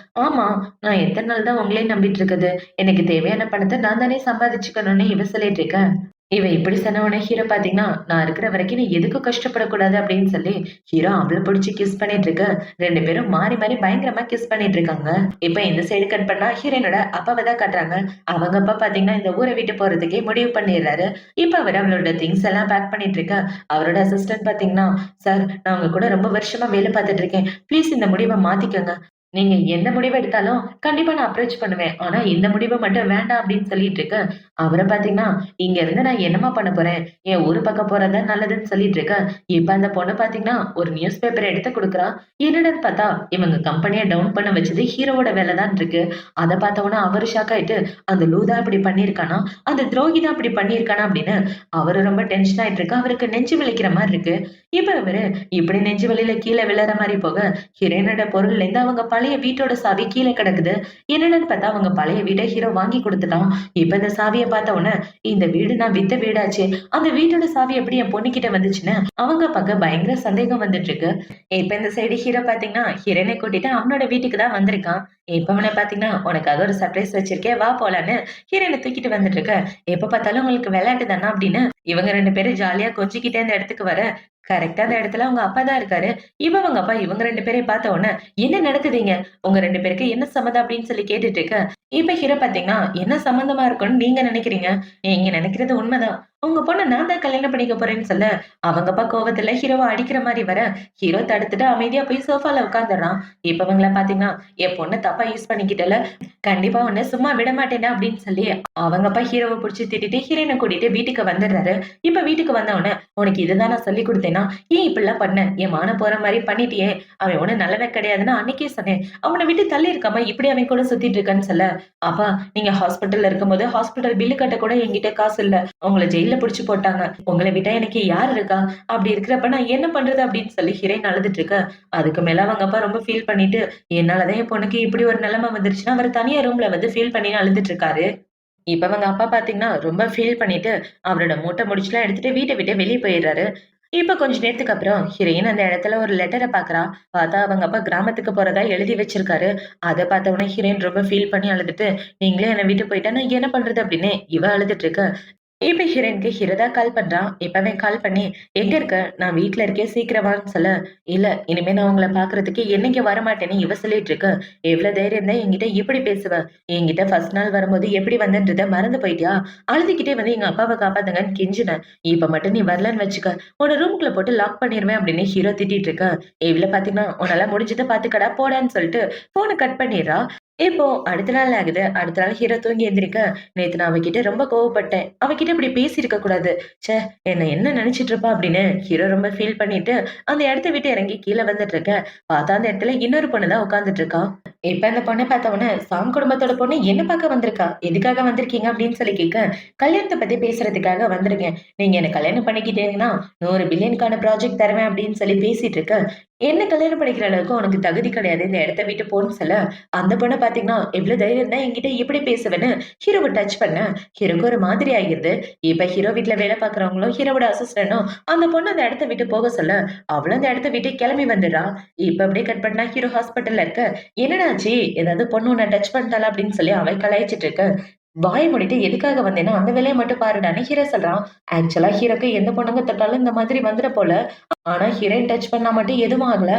"ஆமா. நான் எத்தன நாள் தான் உங்களயே நம்பிட்டு இருக்கது? எனக்கு தேவையான பணத்த நான் தானே சம்பாதிச்சுக்கணும்னு" இவ சொல்லிட்டு இருக்க. இவ இப்படி சொன்ன உடனே ஹீரோ பார்த்தீங்கன்னா, "நான் இருக்கிற வரைக்கும் நீ எதுக்கும் கஷ்டப்படக்கூடாது" அப்படின்னு சொல்லி ஹீரோ அவள புடிச்சு கிஸ் பண்ணிட்டு இருக்க. 2 பேரும் மாறி மாறி பயங்கரமா கிஸ் பண்ணிட்டு இருக்காங்க. இப்ப இந்த சைடு கட் பண்ணா ஹீரோயினோட அப்பாவ தான் காட்டுறாங்க. அவங்க அப்பா பார்த்தீங்கன்னா, இந்த ஊர விட்டு போறதுக்கே முடிவு பண்ணிடுறாரு. இப்ப அவரு அவளோட திங்ஸ் எல்லாம் பேக் பண்ணிட்டு இருக்க. அவரோட அசிஸ்டன்ட் பார்த்தீங்கன்னா, "சார் நான் உங்க கூட ரொம்ப வருஷமா வேலை பார்த்துட்டு இருக்கேன். ப்ளீஸ் இந்த முடிவ மாத்திக்கங்க. நீங்க எந்த முடிவு எடுத்தாலும் கண்டிப்பா நான் அப்ரோச் பண்ணுவேன். ஆனா இந்த முடிவு மட்டும் வேண்டாம்" அப்படின்னு சொல்லிட்டு இருக்க. அவர பார்த்தீங்கன்னா, "இங்க இருந்து நான் என்னம்மா பண்ண போறேன்? என் ஊரு பக்கம் போறது தான் நல்லதுன்னு" சொல்லிட்டு இருக்க. இப்ப அந்த பொண்ணு பார்த்தீங்கன்னா, ஒரு நியூஸ் பேப்பர் எடுத்து குடுக்குறா. என்னடான்னு பார்த்தா, இவங்க கம்பெனிய டவுன் பண்ண வச்சது ஹீரோவோட வேல தான் இருக்கு. அத பார்த்த உடனே அவரு ஷாக் ஆயிட்டு, "அந்த லூ தான் இப்படி பண்ணியிருக்கானா? அந்த துரோகி தான் இப்படி பண்ணியிருக்கானா?" அப்படின்னு அவரு ரொம்ப டென்ஷன் ஆயிட்டு இருக்க. அவருக்கு நெஞ்சு வலிக்கிற மாரி இருக்கு. இப்ப அவரு இப்படி நெஞ்சு வலியில கீழ விழற மாரி போக, ஹீரோயினோட பொருள்லேருந்து அவங்க பழைய வீட்டோட சாவி கீழ கிடக்குது. என்னடான்னு பார்த்தா, அவங்க பழைய வீட ஹீரோ வாங்கி குடுத்துட்டான். இப்ப இந்த சாவிய பார்த்த உடனே, "இந்த வீடு நான் வித்த வீடாச்சே. அந்த வீட்டோட சாவி எப்படி என் பொண்ணுகிட்ட வந்துச்சுன்னு" அவங்க அப்பாக்கு பயங்கர சந்தேகம் வந்துட்டு இருக்கு. இப்ப இந்த சைடு ஹீரோ பார்த்தீங்கன்னா, ஹீரோயின கூட்டிட்டு அவனோட வீட்டுக்கு தான் வந்திருக்கான். இப்ப அவன பார்த்தீங்கன்னா, "உனக்காக ஒரு சர்ப்ரைஸ் வச்சிருக்கேன். வா போலான்னு" ஹீரோயின தூக்கிட்டு வந்துட்டு இருக்க. எப்ப பார்த்தாலும் உங்களுக்கு விளையாட்டு தானா அப்படின்னு இவங்க 2 பேரும் ஜாலியா கொஞ்சிக்கிட்டே அந்த இடத்துக்கு வர, கரெக்ட்டா அந்த இடத்துல அவங்க அப்பா தான் இருக்காரு. அவங்க அப்பா இவங்க 2 பேரையும் பார்த்த உடனே, "என்ன நடக்குதுங்க? உங்க 2 பேருக்கு என்ன சம்மந்தம்?" அப்படின்னு சொல்லி கேட்டுட்டு இருக்க. இப்ப ஹீரோ பார்த்தீங்கன்னா, என்ன சம்மந்தமா இருக்கும்னு நீங்க நினைக்கிறீங்க? நீங்க நினைக்கிறது உண்மைதான். உங்க பொண்ண நான் தான் கல்யாணம் பண்ணிக்க போறேன்னு சொல்ல, அவங்க அப்பா கோவத்துல ஹீரோவ அடிக்கிற மாரி வர, ஹீரோ தடுத்துட்டு அமைதியா போய் சோஃபால உட்கார்ந்துடுறான். இப்ப இவங்கள பார்த்தீங்கன்னா, "என் பொண்ண தப்பா யூஸ் பண்ணிக்கிட்டல்ல, கண்டிப்பா உன்ன சும்மா விட மாட்டேன்டா" அப்படின்னு சொல்லி அவங்க அப்பா ஹீரோவ புடிச்சு திட்டிட்டு ஹீரோயின கூட்டிட்டு வீட்டுக்கு வந்துடுறாரு. இப்ப வீட்டுக்கு வந்த உடனே, "உனக்கு இதுதான் நான் சொல்லிக் குடுத்தேனா? ஏன் இப்படிலாம் பண்ண? என் மானம் போற மாரி பண்ணிட்டியே! அவன் ஒண்ணும் நல்லவன் கிடையாதுன்னு அன்னைக்கே சொன்னேன். அவன விட்டு தள்ளி இருக்காம இப்படி அவன் கூட சுத்திட்டு இருக்கன்னு" சொல்ல, "அப்பா நீங்க ஹாஸ்பிட்டல்ல இருக்கும்போது ஹாஸ்பிட்டல் பில்லு கட்ட கூட என்கிட்ட காசு இல்ல. உங்கள ஜெயில்ல புடிச்சு போட்டாங்க. உங்கள விட்டா எனக்கு யார் இருக்கா? அப்படி இருக்கிறப்ப நான் என்ன பண்றது?" அப்படின்னு சொல்லி ஹீரோயின் அழுதுட்டு இருக்க. அதுக்கு மேல அவங்க அப்பா ரொம்ப ஃபீல் பண்ணிட்டு, "என்னால தான் என் பொண்ணுக்கு இப்படி ஒரு நிலைமை வந்துருச்சுன்னு" அவரு தனியா ரூம்ல வந்து ஃபீல் பண்ணி அழுதுட்டு இருக்காரு. இப்ப அவங்க அப்பா பார்த்தீங்கன்னா, ரொம்ப ஃபீல் பண்ணிட்டு, அவரோட மூட்டை முடிச்சுலாம் எடுத்துட்டு வீட்ட விட்டு வெளிய போயிர்றாரு. இப்ப கொஞ்ச நேரத்துக்கு அப்புறம் ஹீரோயின் அந்த இடத்துல ஒரு லெட்டர பார்க்குறா. பார்த்தா அவங்க அப்பா கிராமத்துக்கு போறதா எழுதி வச்சிருக்காரு. அத பார்த்த உடனே ஹீரோயின் ரொம்ப ஃபீல் பண்ணி அழுதுட்டு, "நீங்களே என்ன விட்டு போயிட்டா நான் என்ன பண்றது?" அப்படின்னு இவ அழுதுட்டு இருக்க. இப்ப ஹீரோயினுக்கு ஹீரோ தான் கால் பண்றான். இப்பவே கால் பண்ணி, "எங்க இருக்க? நான் வீட்ல இருக்கேன். சீக்கிரம் வான்னு" சொல்ல, "இல்ல இனிமே நான் உங்கள பார்க்கறதுக்கு என்னைக்கு வரமாட்டேன்னு" இவ சொல்லிட்டு இருக்க. "எவ்ளோ தைரியம் தான் என்கிட்ட இப்படி பேசுவ? என்கிட்ட ஃபர்ஸ்ட் நாள் வரும்போது எப்படி வந்தேன்றத மறந்து போயிட்டியா? அழுதுகிட்டே வந்து எங்க அப்பாவ காப்பாத்துங்கன்னு கெஞ்சினேன். இப்ப மட்டும் நீ வரலன்னு வச்சுக்க, உன்ன ரூம்குள்ள போட்டு லாக் பண்ணிருவேன்" அப்படின்னு ஹீரோ திட்டிட்டு இருக்க. இவள பார்த்தீங்கன்னா, "உன்னால முடிஞ்சத பார்த்துக்கடா போடான்னு" சொல்லிட்டு ஃபோன கட் பண்ணிர்றா. இப்போ அடுத்த நாள் ஆகுது. அடுத்த நாள் ஹீரோ தூங்கி எந்திரிக்க, "நேத்து நான் அவகிட்ட ரொம்ப கோவப்பட்டேன். அவகிட்ட இப்படி பேசியிருக்க கூடாது. ச்சே! என்ன நெனச்சுட்டு இருப்பா?" அப்படின்னு ஹீரோ ரொம்ப ஃபீல் பண்ணிட்டு, அந்த இடத்த விட்டு இறங்கி கீழ வந்துட்டு இருக்க. பார்த்தா அந்த இடத்துல இன்னொரு பொண்ணு தான் உட்கார்ந்துட்டு இருக்கா. இப்ப அந்த பொண்ண பார்த்த உடனே, "சாம் குடும்பத்தோட பொண்ணு என்ன பார்க்க வந்திருக்கா. எதுக்காக வந்திருக்கீங்க?" அப்படின்னு சொல்லி கேட்க, "கல்யாணத்த பத்தி பேசுறதுக்காக வந்திருக்கேன். நீங்க என்ன கல்யாணம் பண்ணிக்கிட்டீங்கன்னா, 100 பில்லியனுக்கான ப்ராஜெக்ட் தருவேன்" அப்படின்னு சொல்லி பேசிட்டு இருக்க, "என்ன கல்யாணம் பண்ணிக்கிற அளவுக்கு உனக்கு தகுதி கிடையாது. இந்த இடத்த விட்டு போன்னு" சொல்ல, அந்த பொண்ணு பார்த்தீங்கன்னா, "எவ்ளோ தைரியம் தான் என்கிட்ட இப்படி பேசுவேன்னு" ஹீரோவ டச் பண்ண, ஹீரோக்கு ஒரு மாதிரி ஆகிருது. இப்ப ஹீரோ வீட்ல வேலை பார்க்குறவங்களும், ஹீரோவோட அசிஸ்டன்டும் அந்த பொண்ணு அந்த இடத்த விட்டு போக சொல்ல, அவளும் அந்த இடத்த விட்டு கிளம்பி வந்துடுறா. இப்ப அப்படியே கட் பண்ணா ஹீரோ ஹாஸ்பிட்டல்ல இருக்க. "என்னடா ஆச்சு? ஏதாவது பொண்ணு உன்ன டச் பண்ணிட்டாளா?" அப்படின்னு சொல்லி அவ கலாய்ச்சிட்டு இருக்க. வாய மூடிட்டு எதுக்காக வந்தேனோ அந்த வேலைய மட்டும் பாருடான்னு ஹீரோ சொல்றான். ஆக்சுவலா ஹீரோக்கு எந்த பொண்ணுங்க தொட்டாலும் இந்த மாதிரி வந்துற போல. ஆனா ஹீரோயின் டச் பண்ணா மட்டும் எதுவும் ஆகல.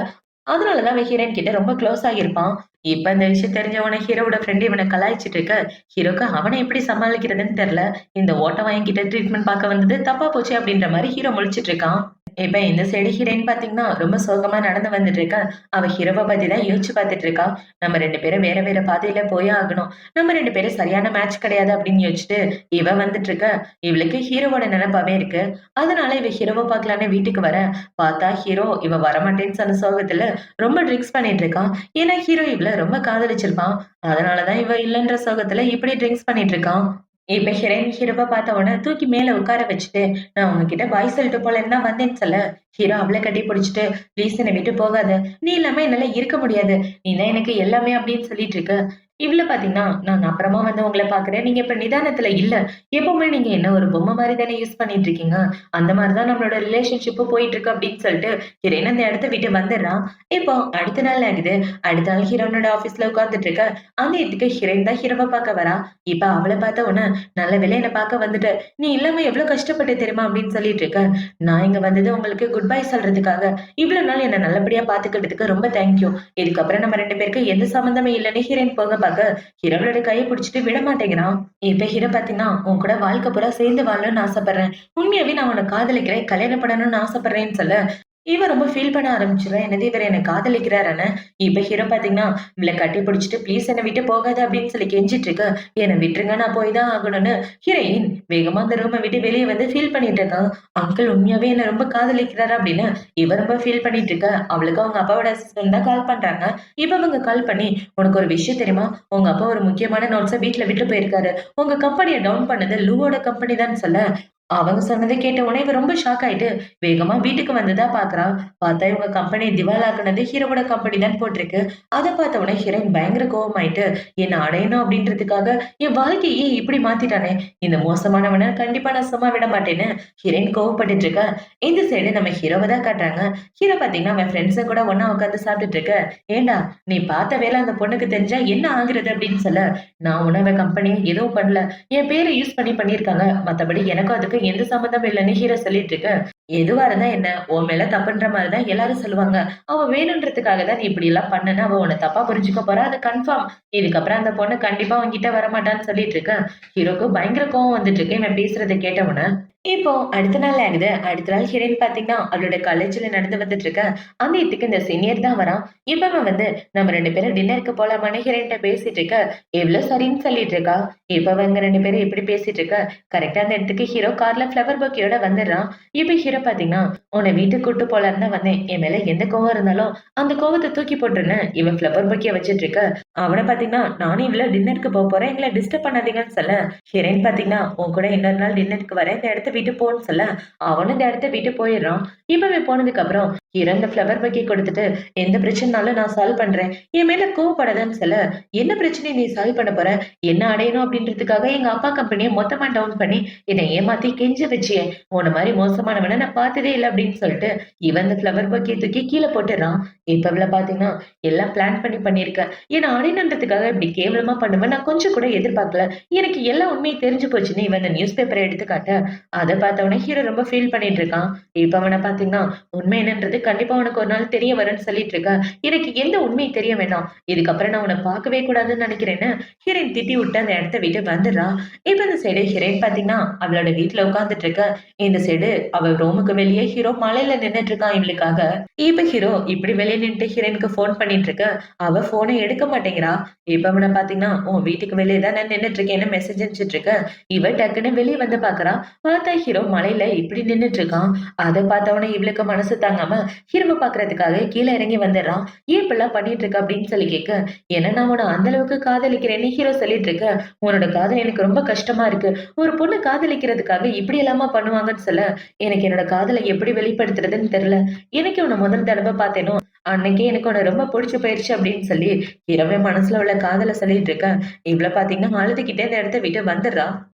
அதனால தான் அவன் ஹீரோயின் கிட்ட ரொம்ப க்ளோஸ் ஆகியிருப்பான். இப்ப இந்த விஷயம் தெரிஞ்சவன ஹீரோவோட ஃப்ரெண்ட் இவன கலாய்ச்சிட்டு இருக்க. ஹீரோக்கு அவன எப்படி சமாளிக்கிறதுன்னு தெரியல. இந்த ஓட்டவாயன் என்கிட்ட ட்ரீட்மெண்ட் பார்க்க வந்தது தப்பா போச்சே அப்படின்ற மாரி ஹீரோ முழிச்சிட்டு இருக்கான். இப்ப இந்த சைடு ஹீரோயின் பார்த்தீங்கன்னா, ரொம்ப சோகமா நடந்து வந்துட்டு இருக்கா. அவ ஹீரோவ பத்தி தான் யோசிச்சு பார்த்துட்டு இருக்கா. நம்ம 2 பேரும் வேற வேற பாதையில போயே ஆகணும். நம்ம 2 பேரும் சரியான மேட்ச் கிடையாது அப்படின்னு யோசிச்சுட்டு, இவ வந்துட்டு இருக்க. இவளுக்கு ஹீரோவோட நெனப்பாவே இருக்கு. அதனால இவ ஹீரோவ பார்க்கலான்னு வீட்டுக்கு வர, பார்த்தா ஹீரோ இவ வரமாட்டேன்னு சொன்ன சோகத்துல ரொம்ப ட்ரிங்க்ஸ் பண்ணிட்டு இருக்கான். ஏன்னா ஹீரோ இவள ரொம்ப காதலிச்சிருப்பான். அதனால தான் இவ இல்லன்ற சோகத்துல இப்படி ட்ரிங்க்ஸ் பண்ணிட்டு இருக்கான். இப்ப ஹீரோவ பார்த்த உடனே தூக்கி மேல உட்கார வச்சுட்டு, "நான் உன்கிட்ட பாய் சொல்லிட்டு போலன்னு தான் வந்தேன்னு" சொல்ல, ஹீரோ அவள கட்டி பிடிச்சுட்டு, "ப்ளீஸ் என்ன விட்டு போகாத. நீ இல்லாம என்னால இருக்க முடியாது. நீ தான் எனக்கு எல்லாமே" அப்படின்னு சொல்லிட்டு இருக்க. இவள பார்த்தீங்கன்னா, "நான் அப்புறமா வந்து உங்கள பார்க்குறேன். நீங்க இப்ப நிதானத்துல இல்ல. எப்பவுமே நீங்க என்ன ஒரு பொம்மை மாரி தானே யூஸ் பண்ணிட்டு இருக்கீங்க. அந்த மாரி தான் நம்மளோட ரிலேஷன்ஷிப்பும் போயிட்டு இருக்கு" அப்படின்னு சொல்லிட்டு ஹீரோயின் அந்த இடத்த விட்டு வந்துடுறா. இப்போ அடுத்த நாள் ஆகுது. அடுத்த நாள் ஹீரோயினோட ஆஃபீஸ்ல உட்கார்ந்துட்டு இருக்க. அந்த இடத்துக்கு ஹீரோயின் தான் ஹீரோவ பார்க்க வரா. இப்ப அவள பார்த்த உடனே, "நல்ல வேளை என்ன பார்க்க வந்துட்ட. நீ இல்லாம எவ்ளோ கஷ்டப்பட்டேன் தெரியுமா?" அப்படின்னு சொல்லிட்டு இருக்க. "நான் இங்க வந்தது உங்களுக்கு குட் பை சொல்றதுக்காக. இவ்ளோ நாள் என்ன நல்லபடியா பார்த்துக்கிட்டதுக்கு ரொம்ப தேங்க் யூ. இதுக்கப்புறம் நம்ம 2 பேருக்கும் எந்த சம்மந்தமும் இல்லன்னு" ஹீரோயின் போக பாக்க, ஹீரோவோட கைய புடிச்சுட்டு விட மாட்டேங்கிறான். இப்ப ஹீரோ பாத்தீங்கன்னா, "உன் கூட வாழ்க்கை பூரா சேர்ந்து வாழணும்னு ஆசைப்படுறேன். உண்மையாவே நான் உன்ன காதலிக்கிறேன். கல்யாணம் பண்ணணும்னு ஆசைப்படுறேன்னு" சொல்ல, இவ ரொம்ப ஃபீல் பண்ண ஆரம்பிச்சுடுறா. என்னது இவரு என்ன காதலிக்கிறாரான்னு. இப்ப ஹீரோ பாத்தீங்கன்னா, இவள கட்டி பிடிச்சுட்டு, "ப்ளீஸ் என்ன விட்டு போகாத" அப்படின்னு சொல்லி கெஞ்சிட்டு இருக்க. "என்ன விட்டுருங்க நான் போய் தான் ஆகணும்னு" ஹீரோயின் வேகமா அந்த ரூம விட்டு வெளிய வந்து ஃபீல் பண்ணிட்டு இருக்கா. அங்கிள் உண்மையாவே என்ன ரொம்ப காதலிக்கிறாரா அப்படின்னு இவ ரொம்ப ஃபீல் பண்ணிட்டு இருக்க. அவளுக்கு அவங்க அப்பாவோட அசிஸ்டன்ட் தான் கால் பண்றாங்க. இப்ப அவங்க கால் பண்ணி, "உனக்கு ஒரு விஷயம் தெரியுமா? உங்க அப்பா ஒரு முக்கியமான நோட்ஸ வீட்ல விட்டு போயிருக்காரு. உங்க கம்பெனிய டவுன் பண்ணது லூவோட கம்பெனி தான்" சொல்ல, அவங்க சொன்னத கேட்ட உடனே இவ ரொம்ப ஷாக் ஆயிட்டு, வேகமா வீட்டுக்கு வந்துதா பாக்குறா. பார்த்தா இவங்க கம்பெனிய திவாலாக்குனது ஹீரோவோட கம்பெனி தான் போட்டிருக்கு. அத பார்த்த உடனே ஹீரோயின் பயங்கர கோவமாயிட்டு, என்ன அடையணும் அப்படின்றதுக்காக என் வாழ்க்கையே இப்படி மாத்திட்டானே! இந்த மோசமானவன கண்டிப்பா நான் சும்மா விட மாட்டேன்னு ஹீரோயின் கோவப்பட்டுட்டு இருக்க. இந்த சைடு நம்ம ஹீரோவ தான் காட்டுறாங்க. ஹீரோ பார்த்தீங்கன்னா, அவன் ஃப்ரெண்ட்ஸுங்க கூட ஒண்ணா உட்கார்ந்து சாப்பிட்டுட்டு இருக்க. "ஏன்டா நீ பார்த்த வேலை அந்த பொண்ணுக்கு தெரிஞ்சா என்ன ஆகுறது?" அப்படின்னு சொல்ல, "நான் ஒண்ணும் அவ கம்பெனிய எதுவும் பண்ணல. என் பேர யூஸ் பண்ணி பண்ணியிருக்காங்க. மத்தபடி எனக்கும் அதுக்கும் எந்த சம்மந்தமும் இல்லன்னு" ஹீரோ சொல்லிட்டு இருக்க. எதுவா இருந்தா என்ன? உன் மேல தப்புன்ற மாரி தான் எல்லாரும் சொல்லுவாங்க. அவ வேணுன்றதுக்காக தான் நீ இப்படிலாம் பண்ணன்னு அவ உன்ன தப்பா புரிஞ்சுக்க போறா. அது கன்ஃபார்ம். இதுக்கப்புறம் அந்த பொண்ணு கண்டிப்பா உன்கிட்ட வரமாட்டான்னு சொல்லிட்டு இருக்கேன். ஹீரோக்கு பயங்கர கோவம் வந்துட்டு இருக்கு. இவன் பேசுறத கேட்டவுனே. இப்போ அடுத்த நாள் ஆகுது. அடுத்த நாள் ஹீரோயின் பார்த்தீங்கன்னா, அவளோட காலேஜ்ல நடந்து வந்துட்டு இருக்க. அந்த இடத்துக்கு இந்த சீனியர் தான் வரான். இப்ப அவன் வந்து நம்ம 2 பேரும் டின்னருக்கு போலாமான்னு ஹீரோயின்ட்ட பேசிட்டு இருக்க. இவ்ளோ சரின்னு சொல்லிட்டு இருக்கா. இப்ப அவங்க 2 பேரும் இப்படி பேசிட்டு இருக்க. கரெக்ட்டா அந்த இடத்துக்கு ஹீரோ கார்ல ஃப்ளவர் பொக்கேயோட வந்துடுறான். இப்ப ஹீரோ பார்த்தீங்கன்னா, "உன்ன வீட்டுக்கு கூட்டு போலான்னு தான் வந்தேன். என் மேல எந்த கோவம் இருந்தாலும், அந்த கோவத்த தூக்கி போட்டுருன்னு" இவன் ஃப்ளவர் பொக்கே வச்சுட்டு இருக்க. அவன பார்த்தீங்கன்னா, "நானும் இவ்ளோ டின்னருக்கு போறேன். எங்கள டிஸ்டர்ப் பண்ணாதீங்கன்னு" சொல்ல, ஹீரோயின் பார்த்தீங்கன்னா, "உன் கூட இன்னொரு நாள் டின்னருக்கு வரேன். இந்த இடத்த விட்டு போன்னு" சொல்ல, அவனும் இந்த இடத்த விட்டு போயிடுறான். இப்பவே போனதுக்கு அப்புறம் ஹீரோ இந்த ஃப்ளவர் பொக்கே குடுத்துட்டு, "எந்த பிரச்சனைனாலும் நான் சால்வ் பண்றேன். என் மேல கோவப்படாதன்னு" சொல்ல, "என்ன பிரச்சனைய நீ சால்வ் பண்ண போற? என்ன அடையணும் அப்படின்றதுக்காக எங்க அப்பா கம்பெனிய மொத்தமா டவுன் பண்ணி, என்ன ஏமாத்தி கெஞ்ச வச்சியே. உன்ன மாரி மோசமானவன நான் பார்த்ததே இல்ல" அப்படின்னு சொல்லிட்டு, இவன் அந்த ஃப்ளவர் பொக்கே தூக்கி கீழ போட்டுறான். இப்ப இவள பார்த்தீங்கன்னா, "எல்லாம் பிளான் பண்ணி பண்ணியிருக்க. என்ன அடையணுன்றதுக்காக இப்படி கேவலமா பண்ணுவ நான் கொஞ்சம் கூட எதிர்பார்க்கல. எனக்கு எல்லா உண்மையும் தெரிஞ்சு போச்சுன்னு" இவன் அந்த நியூஸ் பேப்பர எடுத்து காட்ட, அத பார்த்தவுனே ஹீரோ ரொம்ப ஃபீல் பண்ணிட்டு இருக்கான். இப்ப அவன பார்த்தீங்கன்னா, "உண்மை என்னன்றது கண்டிப்பா உனக்கு ஒரு நாள் தெரிய வரும்ன்னு சொல்லிட்டு இருக்க. எனக்கு எந்த உண்மையும் தெரிய வேணாம். இதுக்கப்புறம் நான் உன்ன பார்க்கவே கூடாதுன்னு நினைக்கிறேன்னு" ஹீரோயின் திட்டி விட்டு அந்த இடத்த விட்டு வந்துடுறா. இப்ப இந்த சைடு ஹீரோயின் பார்த்தீங்கன்னா, அவளோட வீட்ல உட்கார்ந்துட்டு இருக்க. இந்த சைடு அவ ரூமுக்கு வெளியே ஹீரோ மழையில நின்னுட்டு இருக்கான் இவளுக்காக. இப்ப ஹீரோ இப்படி வெளிய நின்னுட்டு ஹீரோயினுக்கு ஃபோன் பண்ணிட்டு இருக்க. அவ ஃபோன எடுக்க மாட்டேங்கிறா. இப்ப அவன பார்த்தீங்கன்னா, "உன் வீட்டுக்கு வெளிய தான் நான் நின்னுட்டு இருக்கேன்னு" மெசேஜ் அனுப்பிச்சுட்டு இருக்க. இவ டக்குன்னு வெளிய வந்து பார்க்கறா. பார்த்தா ஹீரோ மழையில இப்படி நின்னுட்டு இருக்கான். அத பார்த்தவுனே இவளுக்கு மனசு தாங்காம ஹீரோவ பார்க்கறதுக்காக கீழ இறங்கி வந்துடுறான். "ஏன் இப்படிலாம் பண்ணிட்டு இருக்க?" அப்படின்னு சொல்லி கேட்க, "ஏன்னா நான் உன்ன அந்த அளவுக்கு காதலிக்கிறேன்னு" ஹீரோ சொல்லிட்டு இருக்க. "உன்னோட காதல் எனக்கு ரொம்ப கஷ்டமா இருக்கு. ஒரு பொண்ணு காதலிக்கிறதுக்காக இப்படி எல்லாமா பண்ணுவாங்கன்னு சொல்ல, எனக்கு என்னோட காதல எப்படி வெளிப்படுத்துறதுன்னு தெரியல. என்னைக்கு உன்ன முதல் தடவ பார்த்தேனோ, அன்னைக்கே எனக்கு உன்ன ரொம்ப புடிச்சு போயிருச்சு" அப்படின்னு சொல்லி ஹீரோவே மனசுல உள்ள காதல சொல்லிட்டு இருக்க. இவள பார்த்தீங்கன்னா அழுதுகிட்டே அந்த இடத்த விட்டு வந்துடுறா.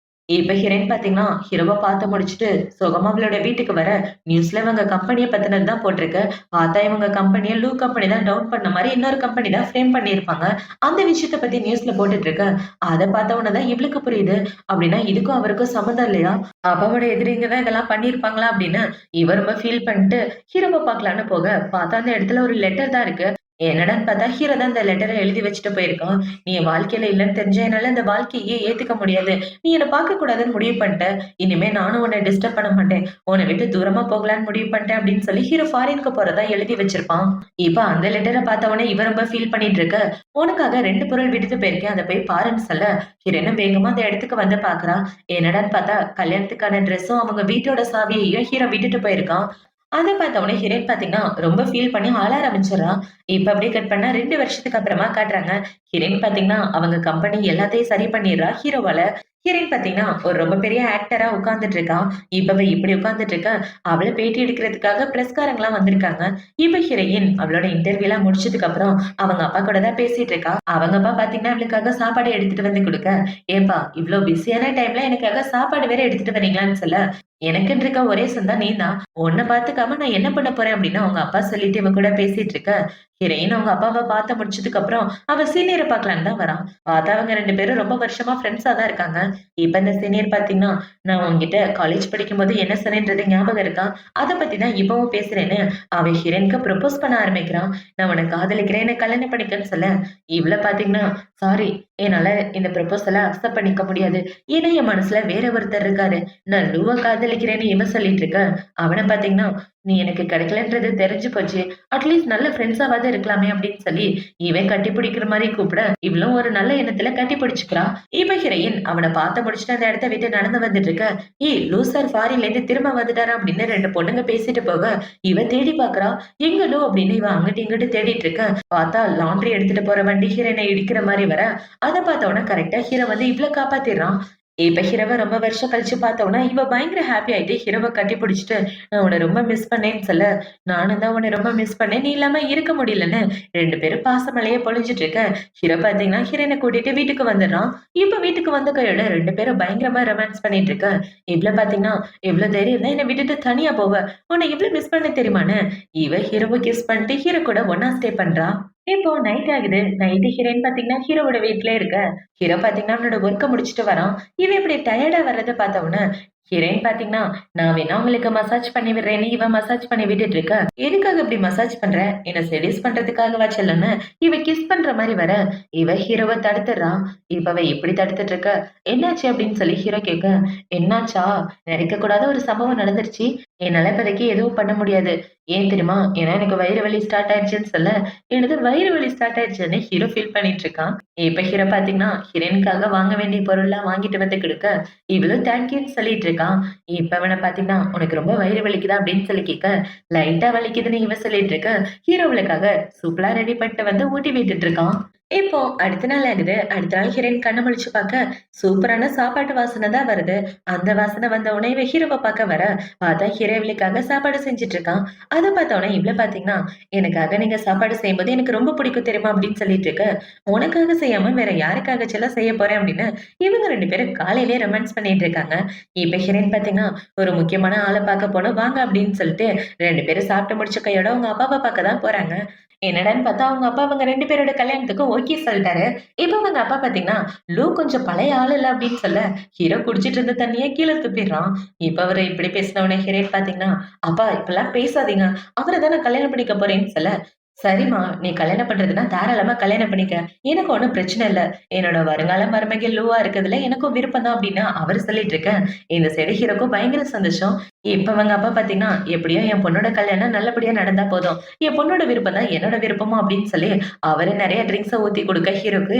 இப்ப ஹீரோயின் பாத்தீங்கன்னா, ஹீரோவ பாத்து முடிச்சுட்டு சோகமா அவளோட வீட்டுக்கு வர, நியூஸ்ல இவங்க கம்பெனிய பத்தினது தான் போட்டிருக்கு. பார்த்தா இவங்க கம்பெனிய லூ கம்பெனி தான் டவுன் பண்ண மாரி இன்னொரு கம்பெனி தான் ஃப்ரேம் பண்ணியிருப்பாங்க. அந்த விஷயத்த பத்தி நியூஸ்ல போட்டுட்டு இருக்கு. அத பார்த்த உடனே தான் இவளுக்கு புரியுது. அப்படின்னா இதுக்கும் அவருக்கும் சம்மந்தம் இல்லையா? அப்பாவோட எதிரிங்க தான் இதெல்லாம் பண்ணியிருப்பாங்களா அப்படின்னு இவ ரொம்ப ஃபீல் பண்ணிட்டு ஹீரோவ பார்க்கலான்னு போக, பார்த்தா அந்த இடத்துல ஒரு லெட்டர் தான் இருக்கு. என்னடான்னு பார்த்தா ஹீரோ தான் இந்த லெட்டர எழுதி வச்சுட்டு போயிருக்கான். "நீ என் வாழ்க்கையில இல்லன்னு தெரிஞ்சா என்னால இந்த வாழ்க்கையே ஏத்துக்க முடியாது. நீ என்ன பார்க்கக் கூடாதுன்னு முடிவு பண்ணிட்டேன். இனிமே நானும் உன்ன டிஸ்டர்ப் பண்ண மாட்டேன். உன்ன விட்டு தூரமா போகலான்னு முடிவு பண்ணிட்டேன்" அப்படின்னு சொல்லி ஹீரோ ஃபாரின்க்கு போறதா எழுதி வச்சிருப்பான். இப்ப அந்த லெட்டர பார்த்த உடனே இவ ரொம்ப ஃபீல் பண்ணிட்டு இருக்க. "உனக்காக 2 பொருள் விட்டுட்டு போயிருக்கேன். அத போய் பாருன்னு" சொல்ல, ஹீரோயினும் வேகமா அந்த இடத்துக்கு வந்து பார்க்கறா. என்னடான்னு பார்த்தா கல்யாணத்துக்கான ட்ரெஸ்ஸும் அவங்க வீட்டோட சாவியையும் ஹீரோ விட்டுட்டு போயிருக்கான். அத பார்த்த உடனே ஹீரோயின் பார்த்தீங்கன்னா, ரொம்ப ஃபீல் பண்ணி அழ ஆரம்பிச்சுர்றா. இப்ப அப்படியே கட் பண்ணா 2 வருஷத்துக்கு அப்புறமா காட்டுறாங்க. ஹீரோயின் பார்த்தீங்கன்னா, அவங்க கம்பெனி எல்லாத்தையும் சரி பண்ணிர்றா ஹீரோவால. ஹீரோயின் பார்த்தீங்கன்னா, ஒரு ரொம்ப பெரிய ஆக்டரா உட்கார்ந்துட்டு இருக்கா. இப்ப அவ இப்படி உட்கார்ந்துட்டு இருக்க. அவள பேட்டி எடுக்கிறதுக்காக பிரஸ்காரங்கலாம் வந்திருக்காங்க. இப்ப ஹீரோயின் அவளோட இன்டர்வியூலாம் முடிச்சதுக்கு அப்புறம் அவங்க அப்பா கூட தான் பேசிட்டு இருக்கா. அவங்க அப்பா பார்த்தீங்கன்னா, அவளுக்காக சாப்பாடு எடுத்துட்டு வந்து குடுக்க, "ஏன்பா இவ்ளோ பிஸியான டைம்ல எனக்காக சாப்பாடு வேற எடுத்துட்டு வரீங்களான்னு" சொல்ல, "எனக்குன்னு இருக்க ஒரே சொந்தம் நீ தான். உன்ன பார்த்துக்காம நான் என்ன பண்ண போறேன்" அப்படின்னு அவங்க அப்பா சொல்லிட்டு இவ கூட பேசிட்டு இருக்க. ஹீரோயின் அவங்க அப்பாவ பார்த்து முடிச்சதுக்கு அப்புறம் அவ சீனியர பார்க்கலான்னு தான் வரா. பார்த்தா அவங்க 2 பேரும் ரொம்ப வருஷமா ஃப்ரெண்ட்ஸா தான் இருக்காங்க. இப்ப இந்த சீனியர் பார்த்தீங்கன்னா, "நான் உன்கிட்ட காலேஜ் படிக்கும்போது என்ன சொன்னேன்றது ஞாபகம் இருக்கா? அத பத்தி தான் இப்பவும் பேசுறேன்னு" அவன் ஹீரோயினுக்கு ப்ரொபோஸ் பண்ண ஆரம்பிக்கிறான். "நான் உன்ன காதலிக்கிறேன். என்ன கல்யாணம் பண்ணிக்கன்னு" சொல்ல, இவள பார்த்தீங்கன்னா, "சாரி, என்னால இந்த ப்ரொபோசல அக்செப்ட் பண்ணிக்க முடியாது. ஏன்னா என் மனசுல வேற ஒருத்தர் இருக்காரு. நான் லுவ காதலிக்கிறேன்னு" இவன் சொல்லிட்டு இருக்க. அவன பார்த்தீங்கன்னா, "நீ எனக்கு கிடைக்கலன்றது தெரிஞ்சு போச்சு. அட்லீஸ்ட் நல்ல ஃப்ரெண்ட்ஸாவாவது இருக்கலாமே" அப்படின்னு சொல்லி இவன் கட்டிப்பிடிக்கிற மாரி கூப்பிட, இவளும் ஒரு நல்ல எண்ணத்துல கட்டிப்பிடிச்சுக்கிறா. இப்ப ஹீரோயின் அவன பார்த்து முடிச்சுட்டு அந்த இடத்த விட்டு நடந்து வந்துட்டு இருக்க. "ஏய் லூசர் ஃபாரின்ல இருந்து திரும்ப வந்துட்டாரா" அப்படின்னு 2 பொண்ணுங்க பேசிட்டு போக, இவ தேடி பார்க்கறா. எங்க லூ அப்படின்னு இவ அங்கிட்டு இங்கிட்டு தேடிட்டு இருக்க. பார்த்தா லாண்ட்ரி எடுத்துட்டு போற வண்டி ஹீரோயின இடிக்கிற மாரி வர, அத பார்த்தவுடனே கரெக்ட்டா ஹீரோ வந்து இவள காப்பாத்திர்றான். இப்ப ஹீரோவ ரொம்ப வருஷம் கழிச்சு பார்த்தோம்னா, இவ பயங்கர ஹாப்பி ஆயிட்டு ஹீரோவ கட்டிப்பிடிச்சுட்டு, "நான் உன்ன ரொம்ப மிஸ் பண்ணேன்னு" சொல்ல, "நானும் தான் உன்ன ரொம்ப மிஸ் பண்ணேன். நீ இல்லாம இருக்க முடியலன்னு" 2 பேரும் பாசமழைய பொழிஞ்சுட்டு இருக்க. ஹீரோ பார்த்தீங்கன்னா, ஹீரோயின கூட்டிட்டு வீட்டுக்கு வந்துடுறான். இப்ப வீட்டுக்கு வந்த கையோட 2 பேரும் பயங்கரமா ரொமான்ஸ் பண்ணிட்டு இருக்க. இவள பார்த்தீங்கன்னா, "எவ்ளோ தைரியம் தான் என்ன விட்டுட்டு தனியா போவ? உன்ன எவ்ளோ மிஸ் பண்ணேன் தெரியுமான்னு" இவ ஹீரோவ கிஸ் பண்ணிட்டு ஹீரோ கூட ஒண்ணா ஸ்டே பண்றா. இப்போ நைட் ஆகுது. நைட்டு ஹீரோயின் பார்த்தீங்கன்னா, ஹீரோவோட வீட்லயே இருக்க. ஹீரோ பார்த்தீங்கன்னா, அவனோட வொர்க்க முடிச்சுட்டு வரான். இவன் இப்படி டயர்டா வர்றத பார்த்த உடனே, ஹீரோயின் பாத்தீங்கன்னா, "நான் வேணா உங்களுக்கு மசாஜ் பண்ணி விடுறேன்னு" இவ மசாஜ் பண்ணி விட்டுட்டு இருக்கா. "எதுக்காக இப்படி மசாஜ் பண்ற? என்ன செடியூஸ் பண்றதுக்காகவா செல்லம்ன்னு?" இவ கிஸ் பண்ற மாரி வர, இவ ஹீரோவ தடுத்துடுறா. இப்ப அவ இப்படி தடுத்துட்டு இருக்க. "என்னாச்சு?" அப்படின்னு சொல்லி ஹீரோ கேட்க, "என்னாச்சா? நினைக்கக்கூடாத ஒரு சம்பவம் நடந்துருச்சு. என்னால இப்போதைக்கு எதுவும் பண்ண முடியாது. ஏன் தெரியுமா? ஏன்னா எனக்கு வயிறு வலி ஸ்டார்ட் ஆயிடுச்சுன்னு சொல்ல, "என்னது வயிறு வலி ஸ்டார்ட் ஆயிடுச்சுன்னு?" ஹீரோ ஃபீல் பண்ணிட்டு இருக்கான். இப்ப ஹீரோ பாத்தீங்கன்னா, ஹீரோயினுக்காக வாங்க வேண்டிய பொருள்லாம் வாங்கிட்டு வந்து குடுக்க, இவளும் தேங்க் யூன்னு சொல்லிட்டு இருக்கா. இப்ப இவன பாத்தீங்கன்னா, "உனக்கு ரொம்ப வயிறு வலிக்குதா?" அப்படின்னு சொல்லி கேட்க, லைட்டா வலிக்குதுன்னு இவ சொல்லிட்டு இருக்க, ஹீரோ அவளுக்காக சூப்பரா ரெடி பண்ணிட்டு வந்து ஊட்டி விட்டுட்டு இருக்கான். இப்போ அடுத்த நாள் ஆகுது. அடுத்த நாள் ஹீரோயின் கண்ண முழிச்சு பாக்க, சூப்பரான சாப்பாட்டு வாசனை தான் வருது. அந்த வாசனை வந்த உடனே இவ ஹீரோவ பாக்க வர, பார்த்தா ஹீரோ இவளுக்காக சாப்பாடு செஞ்சுட்டு இருக்கான். அத பார்த்த உடனே இவள பாத்தீங்கன்னா, "எனக்காக நீங்க சாப்பாடு செய்யும்போது எனக்கு ரொம்ப பிடிக்கும் தெரியுமா?" அப்படின்னு சொல்லிட்டு இருக்க, "உனக்காக செய்யாம வேற யாருக்காகச்செல்லாம் செய்ய போறேன்?" அப்படின்னு இவங்க 2 பேரும் காலையிலேயே ரொமான்ஸ் பண்ணிட்டு இருக்காங்க. இப்ப ஹீரோயின் பாத்தீங்கன்னா, ஒரு முக்கியமான ஆள பாக்க போணும் வாங்க அப்படின்னு சொல்லிட்டு 2 பேரும் சாப்பிட்டு முடிச்ச கையோட அவங்க அப்பாவ பாக்க தான் போறாங்க. என்னடான்னு பார்த்தா, அவங்க அப்பா அவங்க 2 பேரோட கல்யாணத்துக்கு ஓகே சொல்ட்டாரு. இப்ப அவங்க அப்பா பார்த்தீங்கன்னா, "லூ கொஞ்சம் பழைய ஆள் இல்ல" அப்படின்னு சொல்ல, ஹீரோ குடிச்சிட்டு இருந்த தண்ணிய கீழ துப்பிடுறான். இப்ப அவரு இப்படி பேசின உடனே ஹீரோயின் பார்த்தீங்கன்னா, "அப்பா இப்படிலாம் பேசாதீங்க. அவர தானே கல்யாணம் பண்ணிக்க போறேன்னு" சொல்ல, "சரிம்மா, நீ கல்யாணம் பண்றதுன்னா தாராளமா கல்யாணம் பண்ணிக்க. எனக்கு ஒண்ணும் பிரச்சனை இல்ல. என்னோட வருங்கால மருமகள் லூவா இருக்கதுல எனக்கும் விருப்பம் தான்" அப்படின்னு அவரு சொல்லிட்டு இருக்க, இந்த சைடு ஹீரோக்கும் பயங்கர சந்தோஷம். இப்ப அவங்க அப்பா பார்த்தீங்கன்னா, "எப்படியோ என் பொண்ணோட கல்யாணம் நல்லபடியா நடந்தா போதும். என் பொண்ணோட விருப்பம் தான் என்னோட விருப்பமும்" அப்படின்னு சொல்லி அவரு நெறைய ட்ரிங்க்ஸ ஊத்தி குடுக்க ஹீரோக்கு,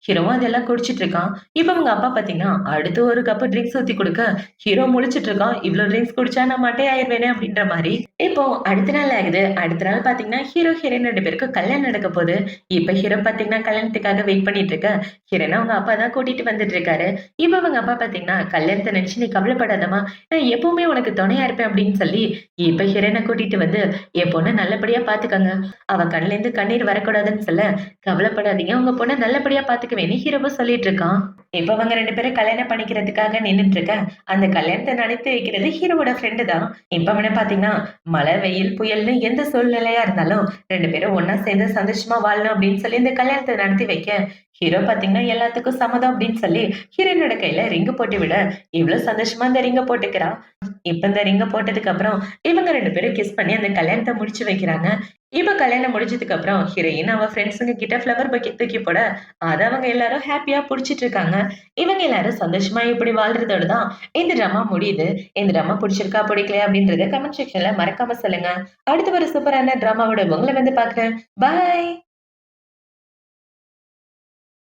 ஹீரோவும் அதெல்லாம் குடிச்சிட்டு இருக்கான். இப்ப அவங்க அப்பா பார்த்தீங்கன்னா, அடுத்து ஒரு கப் ட்ரிங்க்ஸ் ஊத்தி குடுக்க, ஹீரோ முழிச்சிட்டு இருக்கான். "இவ்ளோ ட்ரிங்க்ஸ் குடிச்சா நான் மட்டை ஆயிருவேனே" அப்படின்ற மாரி. இப்போ அடுத்த நாள் ஆகுது. அடுத்த நாள் பார்த்தீங்கன்னா, ஹீரோ, ஹீரோயின் 2 பேருக்கும் கல்யாணம் நடக்க போது. இப்ப ஹீரோ பார்த்தீங்கன்னா, கல்யாணத்துக்காக வெயிட் பண்ணிட்டு இருக்க, ஹீரோயின அவங்க அப்பா தான் கூட்டிட்டு வந்துட்டு இருக்காரு. இப்ப அவங்க அப்பா பார்த்தீங்கன்னா, "கல்யாணத்த நினைச்சு நீ கவலைப்படாதம்மா. நான் எப்பவுமே உனக்கு துணையா இருப்பேன்" அப்படின்னு சொல்லி, இப்ப ஹீரோயின கூட்டிட்டு வந்து, "என் பொண்ண நல்லபடியா பார்த்துக்கங்க. அவ கண்லேருந்து கண்ணீர் வரக்கூடாதுன்னு" சொல்ல, "கவலைப்படாதீங்க. உங்க பொண்ண நல்லபடியா பார்த்துக்குவேன்னு" ஹீரோவும் சொல்லிட்டு இருக்கான். இப்ப அவங்க 2 பேரும் கல்யாணம் பண்ணிக்கிறதுக்காக நின்னுட்டு இருக்க, அந்த கல்யாணத்த நடத்தி வைக்கிறது ஹீரோவோட ஃப்ரெண்டு தான். இப்ப அவன பார்த்தீங்கன்னா, மழை, வெயில், புயல்னு எந்த சூழ்நிலையா இருந்தாலும் 2 பேரும் ஒண்ணா சேர்ந்து சந்தோஷமா வாழணும் அப்படின்னு சொல்லி இந்த கல்யாணத்த நடத்தி வைக்க, ஹீரோ பார்த்தீங்கன்னா எல்லாத்துக்கும் சம்மதம் அப்படின்னு சொல்லி ஹீரோயினோட கையில ரிங் போட்டு விட, இவ்ளோ சந்தோஷமா அந்த ரிங்க போட்டுக்கிறா. இப்ப இந்த ரிங்க போட்டதுக்கு அப்புறம் இவங்க 2 பேரும் கிஸ் பண்ணி அந்த கல்யாணத்த முடிச்சு வைக்கிறாங்க. இப்ப கல்யாணம் முடிஞ்சதுக்கு அப்புறம் ஹீரோயின் அவ ஃப்ரெண்ட்ஸுங்க கிட்ட ஃப்ளவர் பக்கெட் தூக்கி போட, அத அவங்க எல்லாரும் ஹேப்பியா புடிச்சிட்டு இருக்காங்க. இவங்க எல்லாரும் சந்தோஷமா இப்படி வாழ்றதோட தான் இந்த ட்ராமா முடியுது. இந்த ட்ராமா புடிச்சிருக்கா, புடிக்கலையா அப்படின்றத கமெண்ட் செக்ஷன்ல மறக்காம சொல்லுங்க. அடுத்து ஒரு சூப்பரான ட்ராமாவோட உங்கள வந்து பார்க்குறேன். பாய்.